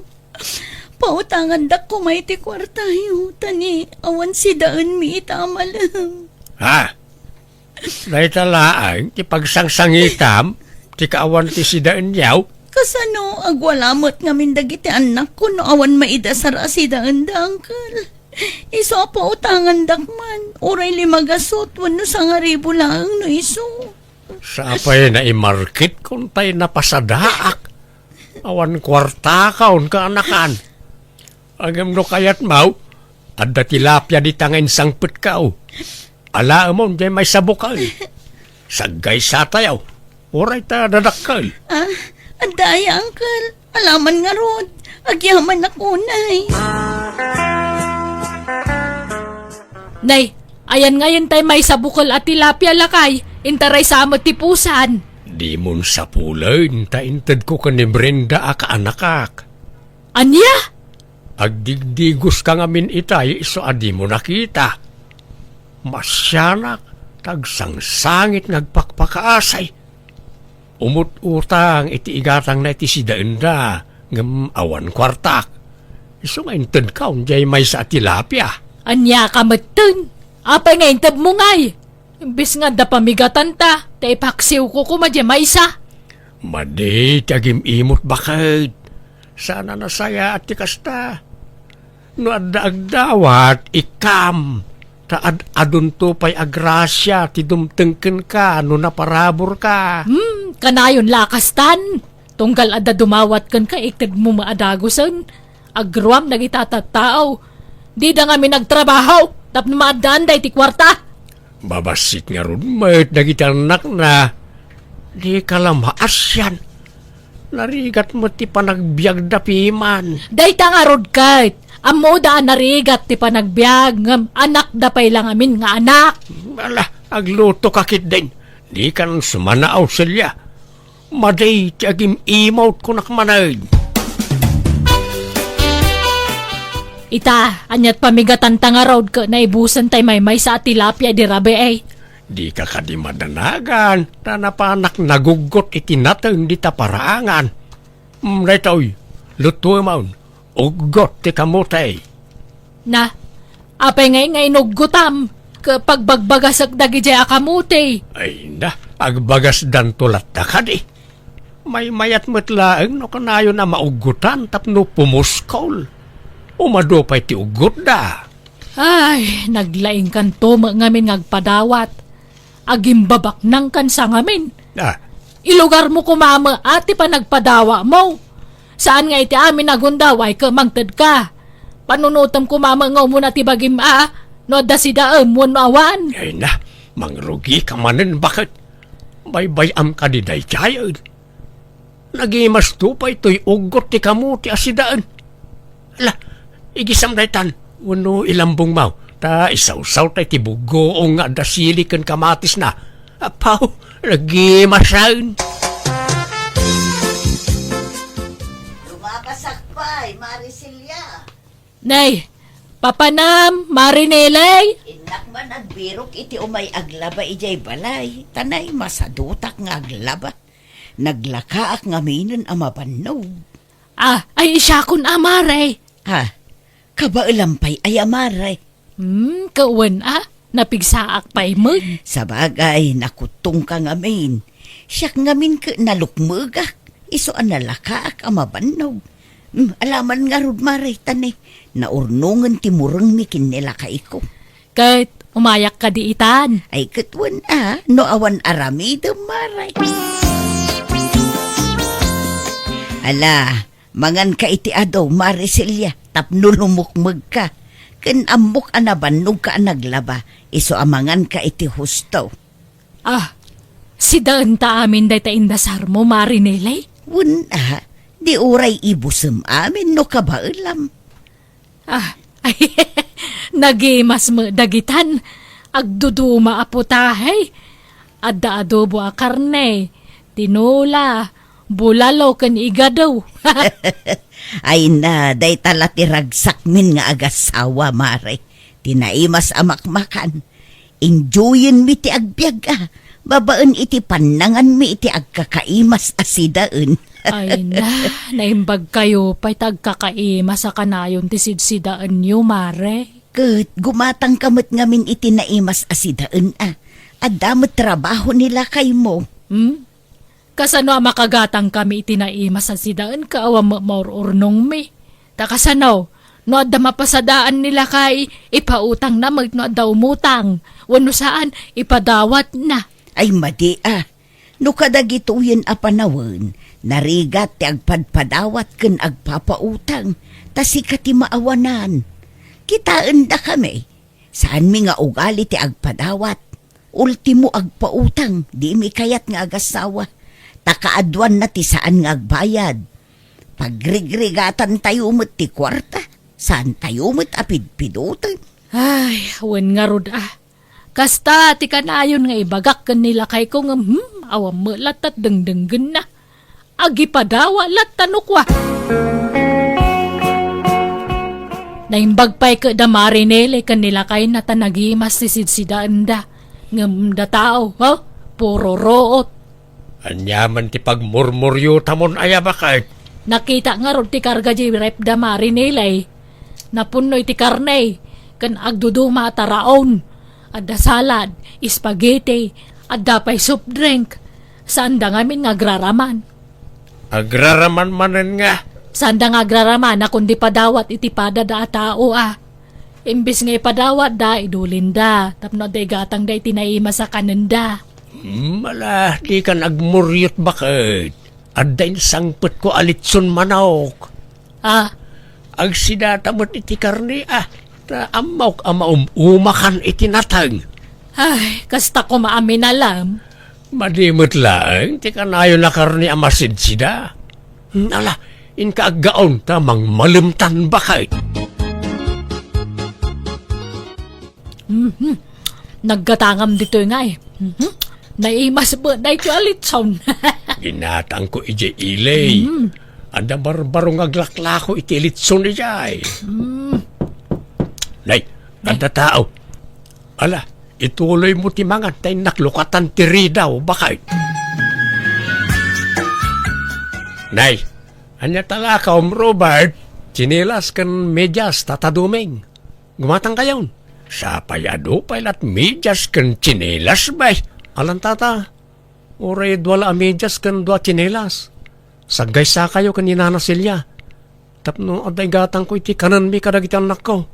Pautangan dak ko may ti kwartayo. Tani, awan si daan mi itamalam. Ha? Nay talaang, ti pagsang-sangitam, ti kaawan ti sidaan yaw. Kasano, agwalamot ngamin dagiti anak ko no awan maidasar si daan da, Uncle. Iso pautangan dakman. Uray limagasot, wano sa nga ribo lang no iso. Sa apay na imarket kung tayo napasadaak. Awan kwarta kaon ka anakan. Agam no kayat mau, adda tilapia di tangin sangput kao. Ala mo, di may sabukal. Sagay sa tayaw. Uray ta dadakal. Ah, andaya, Uncle. Alaman nga rod. Agyaman ako, Nay. Nay, ayan ngayon tay may sabukol at tilapia lakay, intaray sa amot tipusan. Di mon sa pulen, taintad ko ka ni Brenda aka anakak. Anya? Agdigdigos ka ngamin itay, so adi mo nakita. Masyanak, tagsangsangit nagpakpakaasay. Umut-utang iti igatang na iti si Daenda, ngam awan kwartak. So ngayon ka, unjay may sa tilapia. Anya ka matun. Apay nga intab mo ngay. Imbis nga da pamigatan ta, ta ipaksiw ko kumadya maisa. Madi, tagim imot bakit. Sana nasaya at tikasta. No adda-agdawat, ikam. Ta adun to pa'y agrasya, ti dumtengken ka, no naparabor ka. Kanayon lakastan. Tunggal ada dumawat kan ka iktad mo maadagusan. Agruam nagitatatao. Di da nga mi nagtrabaho, tapno maadaan day ti kwarta. Babasit nga ron, may't nagitanak na. Di ka lang maasyan. Narigat mo ti panagbiag da piman. Day ta nga rod kahit, amo daan narigat ti panagbiag, ngam anak da pay lang amin nga anak. Ala, agluto kakit din. Di ka nang sumanaaw silya. Maday ti agim imaut ko nakmanay. Ita, anyat pamigatan ta nga road ka na ibusan tay may sa tilapia di rabe ay. Di ka kadi madanagan. Tanapanak nagugot itinatang di taparaangan. Retoy, luto maun. Ugot ti kamutay. Na, apay ngay nugutam, kapag bagbagasak dagi jay akamuti. Ay na, agbagas dan tulat na kadi. May mayat matlaang no kanayo na maugutan tapno pumuskol. Umadopay ti ugot da. Ay, naglaing kan to ngamin ngagpadawat. Agimbabak nang kan sa ngamin. Ah, Ilugar mo kumama ati pa nagpadawa mo. Saan nga iti amin nagundaway ka mangtad ka. Panunutam kumama nga muna ti bagim no da si daan mo awan. ay na, mangrugi ka manin bakit? Baybayam ka di day chayod. Nagimas tupay to'y ugot ti kamuti asidaan. Ala, igisam daytan, wano ilambong mau. Ta isaw-saw tay ti bugo o nga dasili kan kamatis na. Apaw, nagimasaun. Lumapasak pa, Marisilya. Nay, papanam, marinelay. Inak man nagbirok iti umay aglaba ijay balay. Tanay masadutak nga aglaba. Naglakaak nga minon amabannog. Ay siya kun amare. Ha, kabaulampay ay amaray. Kawan napigsaak pa'y mo. Sa bagay, nakutong ka ngamin. Siyak ngamin ka nalukmugak. Iso ang nalakaak amabannog. Alaman nga rod maray tanay. Naurnungan ti murang mikin nila ka iko. Kahit Umayak ka di itan. Ay katwan no awan aramida maray. Ala, mangan ka iti adaw, Marisilya, tapno lumukmag ka. Ken amok anabannog ka naglaba, iso amangan ka iti husto. Ah, si daan ta amin day ta indasar mo, Marinelay. Wuna, di uray ibusem amin no kabailam. Ah, ay, nagimas mo dagitan. Agduduma aputahay. Adda adobo a karne. Tinula. Bulalo kan igadaw. Ay na, day tala tiragsak min nga agasawa, mare. Tinaimas amakmakan. Enjoyin mi ti agbyag Babaan iti panangan mi iti agkakaimas asidaan. Ay na, naimbag kayo pa'y tagkakaima sa kanayon ti sidsidaan nyo, Mare. Kat gumatang kamot ngamin iti naimas asidaan Adamot trabaho nila kay mo. Kasano makagatang kami itinaima sa sidaan kaawam maururnong mi. Takasano, no adda mapasadaan nila kay ipautang na no adda umutang. Wano saan ipadawat na. Ay madi no kadagituyen a panawon, narigat ti agpadpadawat ken agpapautang, tasika ti maawanan. Kitaan da kami, saan mi nga ugali ti agpadawat, ultimo agpautang, di mi kayat nga agasawa, takaadwan na ti saan nga agbayad. Pagrigrigatan tayo mo't ti kwarta, saan tayo mo't apidpidutan. Ay, awan nga rod Kasta ti kanayon nga ibagak kan nila kay ko nga awam mo latat dengdenggen na. Agi padawa lat tanukwa. Naimbag pa'y ka da Marinele kan nila kay natanagimas si sidsidaan da. Ngam da tao, puro root. Anyaman ti pagmurmuryo tamon aya bakit? Nakita nga rod ti karga di rep da Marinele. Napunoy ti karne, kan agduduma taraon. Adda salad, spaghetti, adda pa'y soup drink. Sanda ngamin nga agraraman. Agraraman manen nga. Sanda nga agraraman na kundi padawat iti pada da tao Imbis nga ipadawat da, idulin da. Tapno da gatang da itinaima sa kananda. Mala, di ka nagmuryot bakit? Adda sangpet ko alitson manok. Agsidatamot iti karni ta amawk umakan iti natang. Ay, kasta ko maamin alam. Madimot lang, ti kanayo na karni amasid sida. Ala, inkaagaon tamang malimtan bakit? Naggatangam dito nga Naimas ba na ito alitson? Ginatang ko ije ilay. Anda barbarong aglaklako iti litson ijay. Nay, anda tao. Ala, ituloy mo ti mangan tay naklukatan ti ridaw, bakit? Nay, anya talaka Robert, chinilas kan medyas tataduming. Gumatang kayon. Sa payado pailat medyas kan chinilas bay. Alan tata, oray dwala medyas kan dua chinilas. Sagay sa kayo kanina na silya. Tapno aday gatang ko iti kanan mi kadagitan anak ko.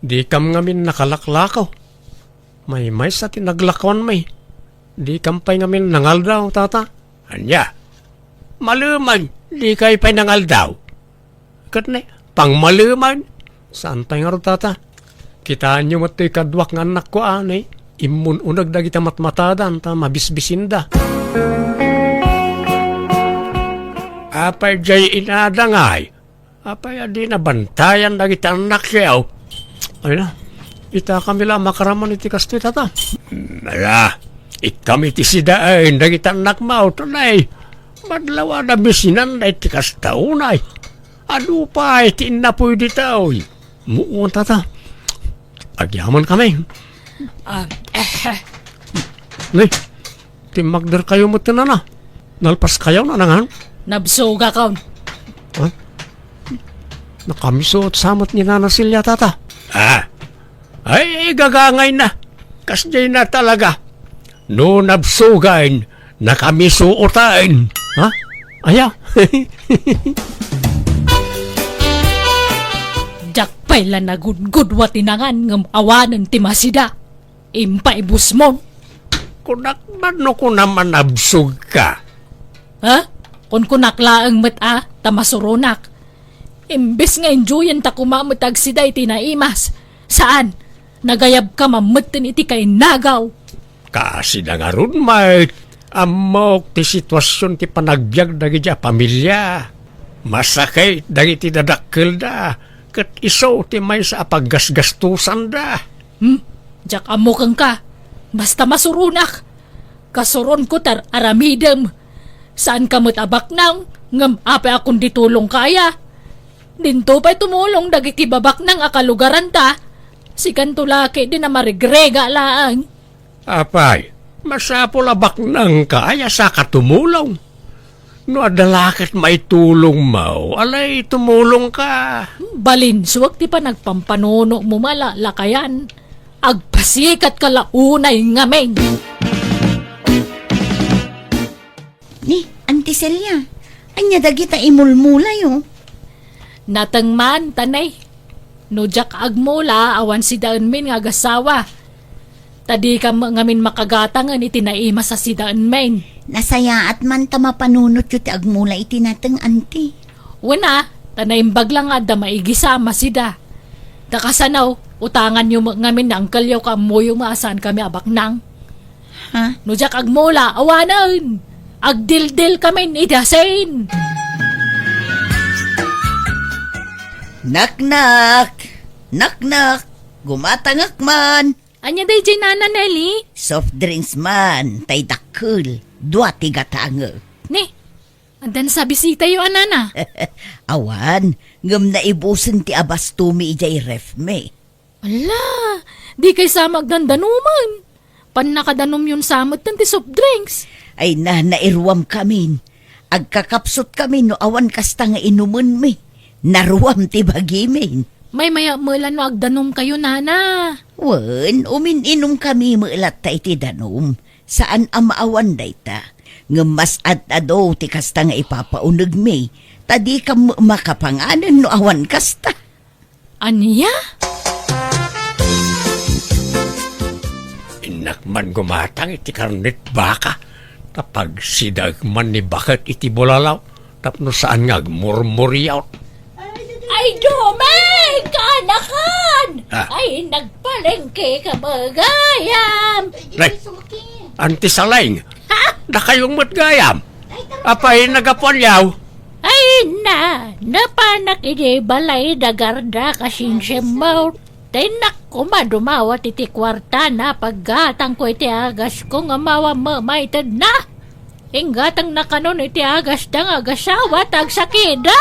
Di kam ngamin nakalaklakaw. May sa tinaglakawan may. Di kam pa'y ngamin nangal daw, tata. Anya, maluman, di kay pa'y nangal daw. Katne, pang maluman. Saan tayo nga ro, tata? Kitaan nyo mato'y kadwak ng anak ko, anay. Imun unag da kita matmatadan, ta mabisbisin da. Apay jay inadangay. Apay adi na bantayan da kita anak siyaw. Ay na, ita kami lang makaraman iti kasto tata. Nala, ikami ti sidaan, dagita anak mao, tunay. Madlawa na bisinan na iti kastaunay. Ano pa, iti inapoy ditaw. Muun tata, agyaman kami. Nay, timagder kayo mo tinana. Nalpas kayo na nangan. Nabsuga kaon. Ha? Nakamiso at samot ni Nana Silya, tata. Ay, gagangay na. Kasjay na talaga. No nabsugain, nakamisuotain. Ha? Aya. Jak pala na gudgud watinangan ngam awanan ti masida. Impaibus mo. Kunak man no ko naman absog ka. Ha? Kung kunaklaang mata, tamasurunak. Imbes nga enjoyan ta kumamutag si day tinaimas. Saan? Nagayab ka mamutin iti kay nagaw. Kasi na nga ron, mate. Amok ti sitwasyon ti panagbiag dagiti a pamilya. Masakay dagiti dadakkel da. Kat iso ti may sa paggasgastusan da. Diyak amukang ka. Basta masurunak. Kasuron ko tar aramidem. Saan ka mutabak nang? Ngam ape akong ditulong kaya. Dinto pa'y tumulong dagiti babak nang akalugaran ta. Si kantulaki din na marigrega laang. Apay, masapol abak nang kaya sa katumulong. No adalakit may tulong mo, alay tumulong ka. Balinswag ti pa nagpampanuno mo malalakayan. Agpasikat ka launay ngamen. Ni, Auntie Celia, anya dagita imulmulay oh. Natangman, tanay. No jak agmula, awan si daan min nga gasawa. Tadi ka ngamin makagatangan iti naima sa si daan min. Nasaya at man ta mapanunot yu ti agmula iti nateng Auntie. Una, tanaimbag lang nga da maigisama sida. Kakasanaw, utangan nyo ngamin na angkal yaw ka mo yung maasan kami abaknang. Ha? No jak agmula, awanan. Agdildil kami idasin. Nak-nak! Nak-nak! Gumatangak man! Anya day jay nana Nelly? Soft drinks man, tay dakkel, dua tiga tange. Ni, andan sa bisita yung anana. Awan, ngam na ibusin ti abas tumi ijay ref me. Ala, di kay sa magdandanuman. Pan nakadanom yun samot ng ti soft drinks. Ay nairwam kamin. Agkakapsot kami no awan kasta nga inumun me. Naruwam ti bagimin. May maya mulan no agdanom kayo nana. Wen, umininom kami maalat ta iti danom. Saan amaawan dayta? Ngemas at ado ti kasta nga ipapaunag me. Tadi ka makapanganan no awan kasta. Anya? Inakman gumatang iti karnit baka. Tapag sidagman ni bakit iti bulalaw. Tapno saan nga agmurmuryaw. Ay, dumay! Kaanakan! Ah. Ay, nagpalengke ka magayam! Nay, anti salayng. Na kayong matgayam. Apay nagapuan yaw. Ay, napanak iti balay dagarda kasinsim mo. Tinak ko madumawat iti kwarta na paggatang ko iti agas ko nga mawa mamaitad na. Inggatang nakanon iti agas dang agasawa tagsakida.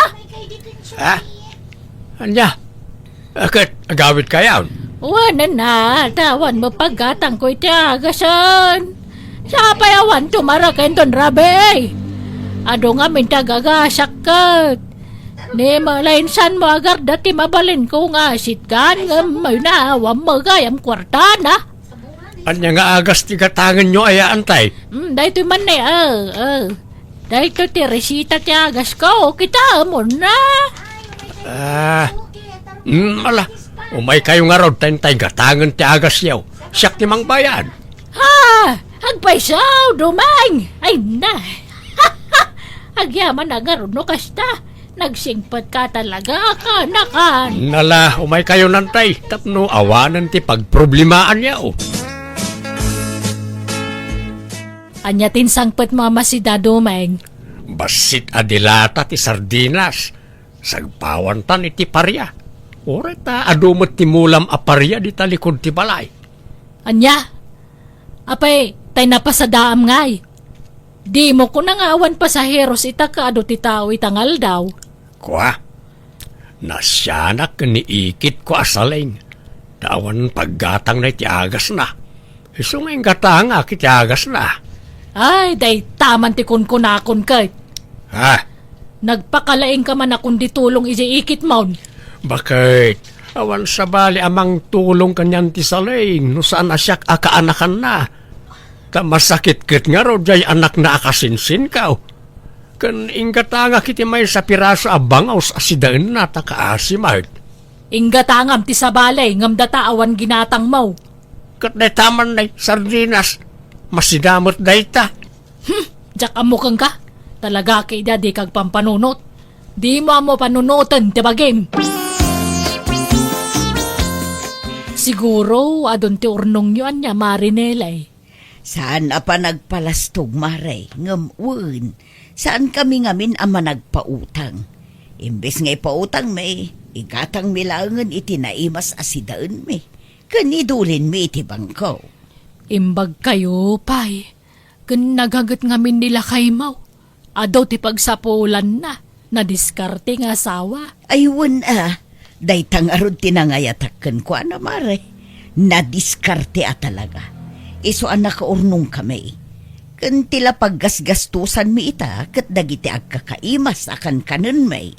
Ha? Anya? Akit, agawit kayaw. Wala na, tawan mo paggatang ko iti agasan. Sa payawan tumarakin ton rabe. Ado nga mintagagasak kat. Ni malainsan mo agar dati mabalin ko nga sitkan nga may naawam magayam kwarta na. Anya nga agas ti katangan nyo ay antay. Dahito man na Dahito ti resita ti agas ko, kita mo na. Ala, umay kayo nga raw tayong katangan ti agas yaw. Siyak ti mang bayan. Ha! Agpaisaw, dumang! Ay na! Agyaman na nga no kasta. Nagsingpat ka talaga, kanakan. Nala, umay kayo nantay. Tapno awanan ti pagproblimaan yaw. Anya tinsangpat mama si Dadumeng. Basit adilata ti sardinas. Sagpawan tan iti parya. Oreta adumot ti mulam a parya di talikod ti balay. Anya? Apay, tay napasadaam ngay. Di mo ko nangawan pasaheros itakado ti tao itangal daw. Kwa, nasyanak ni ikit ko asaling. Tawan paggatang na iti agas na. Isungin gatang akit agas na. Ay, day taman ti kunkunakon kay. Ha? Nagpakalaing ka man akong ditulong iji ikit maun. Bakit? Awan sa bali amang tulong kanyan ti saling. No saan asyak akaanakan na. Masakit ket nga raw jay anak na akasinsin ka. Kan ingatanga kiti may sa piraso abang aus asidaan na takaasimart. Inggatangam ti sabalay ngam data awan ginatang mo. Kat day taman day, sardinas. Masidamot day ta. Jak amo kang ka. Talaga kay di kag pampanunot. Di mo panunutan, tiba game. Siguro, adon ti urnong yun niya, Marinelay. Saan pa nagpalastog, Mare? Ngamwun. Saan kami ngamin ama nagpautang? Imbes nga ipautang may, igatang milangan itinaimas asidaan may. Kanidulin may iti bangko. Imbag kayo, pay. Kun nagagat ngamin nila kay Mau. Adaw ti pagsapulan na diskarte nga asawa. Aywan daytang arod tinangayatakkan ko na, Mare. Nadiskarte talaga. Iso nakaurnong kami. Kan tila paggasgastusan mi ita, kat dagiti agkakaimas akan kanon may.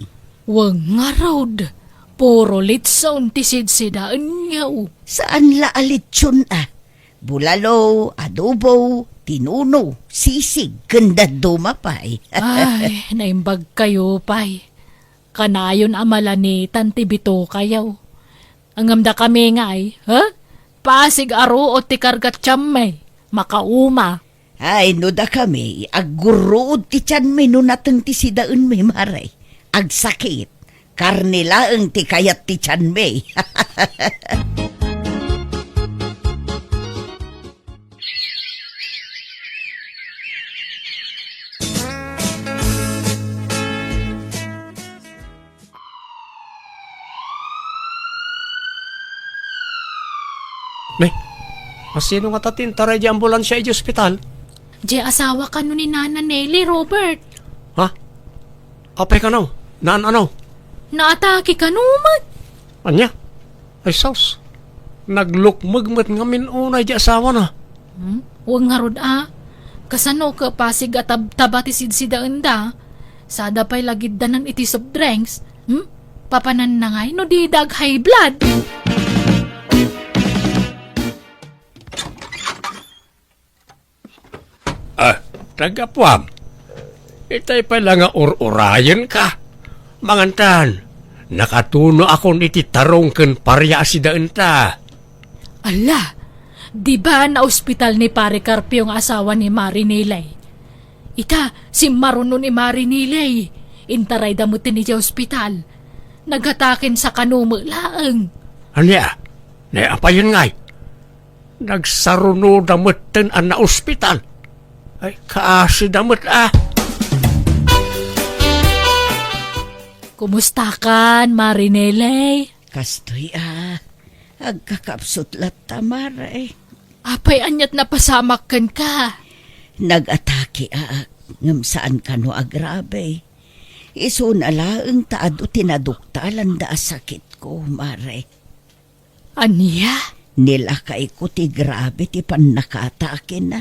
Wang nga raod. Puro litson ti sidsidaan niyaw. Saan la alitsyon Bulalo, adobo, tinuno, sisig, ganda dumapay. Ay, naimbag kayo, pay. Kanayon amalanitan ti bito kayaw. Ang amda kami nga ay, pasig aro o ti kargat may, makauma. Ay, no da kami, agguruod ti tiyan may no natang ti sidaan may, Mare. Agsakit, karnila ang ti kayat ti tiyan may. Nay, masino nga tatin taray di ambulansya iti ospital? Di asawa ka nun ni Nana Nelly, Robert. Ha? Apay ka now? Naan ano? Naatake ka numan. Anya? Ay saus. Naglukmagmat ngamin unay di asawa na. Huwag nga rod Kasano ka pasig at tabati sidsidaan da. Sada pa'y lagid danan iti soft drinks. Papanan na ngay no di dag high blood. Tagapwam. Itay pala nga urayan ka. Mangantan, nakatuno akong iti tarong ken parya asidaan ta. Ala, di ba na ospital ni Pare Carpio ang asawa ni Marinilay? Ita, si Maruno ni Marinilay. Intaray damutin ni sa ospital. Naghatakin sa kanumo laang. Anya? Naiapayan ngay. Nagsaruno damutin ang na ospital. Ay, kaasi damot Kumusta kan, Marinelay? Kastoy agkakapsot latta, Mare. Apay anyat na pasamak kan ka. Nag-atake ngam saan ka no agrabe. Iso nalaang taado tinaduktalan da sakit ko, Mare. Anya? Nilakay ko ti grabe ti panakatake na.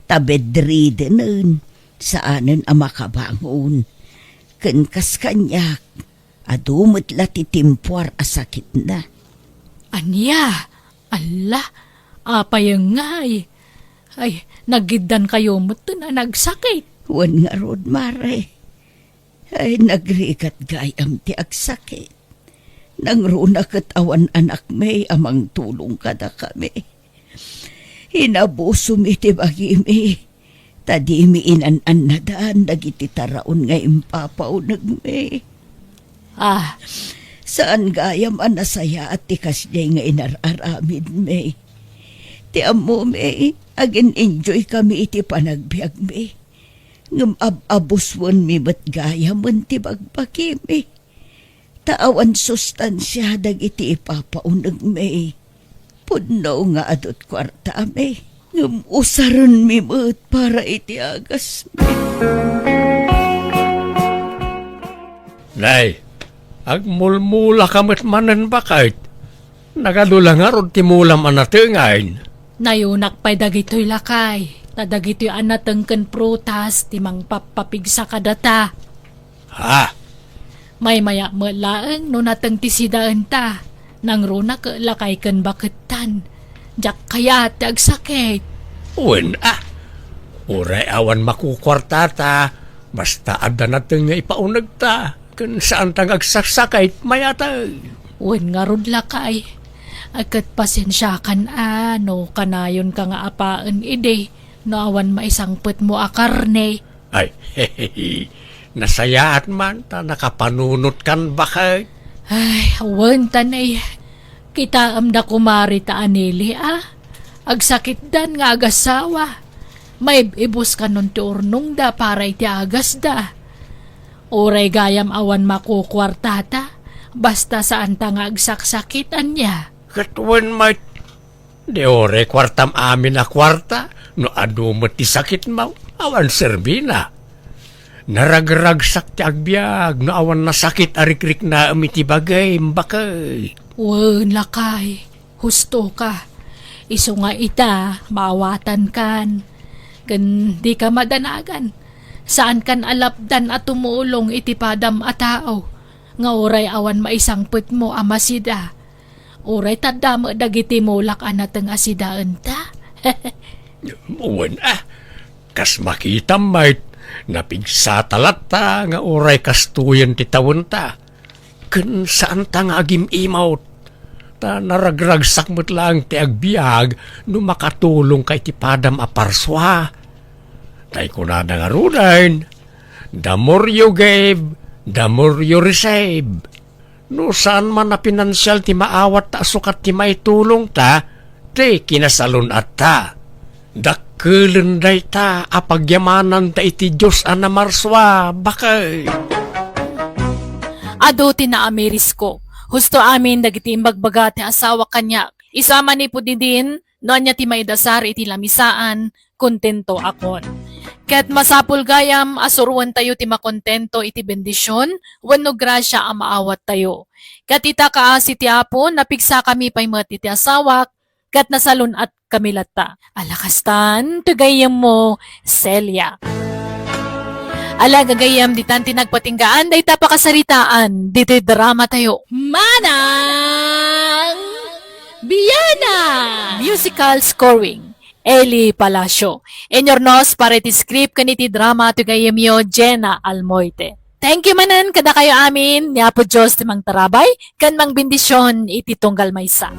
Tabedridden nun, saanan ang makabangon. Kankas kanyak, adumot la ti timpuar asakit na. Anya? Ala, apay ngay. Ay, nagiddan kayo mo na nagsakit. Wan nga rod, Mare. Ay, nagrigat gayam ti agsakit. Nang runa awan anak may amang tulong kada kami. Hinabuso mi ti bagimi. Tadi mi inan-an na daan dagiti taraon nga impapaw nagme. Saan gayam anasaya at ti kasjay nga inararamid me. Ti amo me, agin enjoy kami iti panagbiag me. Ngam abuswan mi mat gayam ti bagbaki me. Taawan sustansya dagiti ipapaunag me. Puno nga adot kwarta me. Ngam usaron mi mat para iti agas me. Nay, agmulmula kamat manan bakit? Nagadula nga ron timulam anatingain. Nayunak pa'y dagito'y lakay. Tadagito'y anatengken prutas, timang papapigsa kadata. Ha? May maya malaang no nateng tisidaan ta. Nang runa ka lakay ken baketan. Jak kaya tagsakit. Uwan Uray awan makukwarta ta. Basta ada natin nga ipaunag ta. Kung saan tang agsasakit mayata. Uwan nga rod lakay. Agkat pasensya kan no kanayon ka nga apaan ide, no awan maisangpet mo a karne. Ay, nasayaat man ta nakapanunot kan bakay. Ay, awan tanay. Kita amda kumari ta anili Agsakit dan nga agasawa. May ibus ka nun ti urnong da para iti agas da. Oray gayam awan makukwartata. Basta saan ta nga agsaksakitan niya. Katwan may de ore kwartam amin a kwarta no adu mo ti sakit mo awan serbina. Naragragsak ti agbyag no awan na sakit arikrik na amiti bagay mbakay. Wen lakay, husto ka. Iso nga ita, maawatan kan. Kan di ka madanagan. Saan kan alapdan at tumulong iti padam a tao. Nga oray awan maisangpet mo amasida. Oray tadam dagiti mulak anateng asidaan ta. Uwan kas makita may napigsatalat ta nga oray kastuyan ti tawon ta. Kun saan ta nga agim imawt. Ta naragragsak mo't lang ti agbiag no makatulong kay ti padam a parswa. Tay ko na nga runayn. The more you give, the more you receive. No saan man na pinansyal ti maawat ta sukat ti may tulong ta, ti kinasalun at ta. Dakkelin day ta apagyamanan ta iti Diyos ana marswa, bakay. Ado tinaameris ko. Husto amin dagiti imbagbaga ti asawa kanya. Isama ni pudidin, no anya ti may dasar iti lamisaan, kontento akon. Ket masapul gayam asuruan tayo ti makontento iti bendisyon, wenno grasya ang maawat tayo. Ket ita kaasi ti Apo napigsa kami pay met iti asawak, ket nasalun at kami latta. Alakastan, tugayam mo, Celia. Ala gagayam di tanti nagpatinggaan, day tapakasaritaan, dito drama tayo. Manang Biyana! Musical scoring. Eli Palacio. Enyornos para iti script kaniti drama tugayam yo Jenna Almoite. Thank you manan kada kayo amin, ni Apo Diyos timang tarabay, kan mang bendisyon iti tunggal maysa.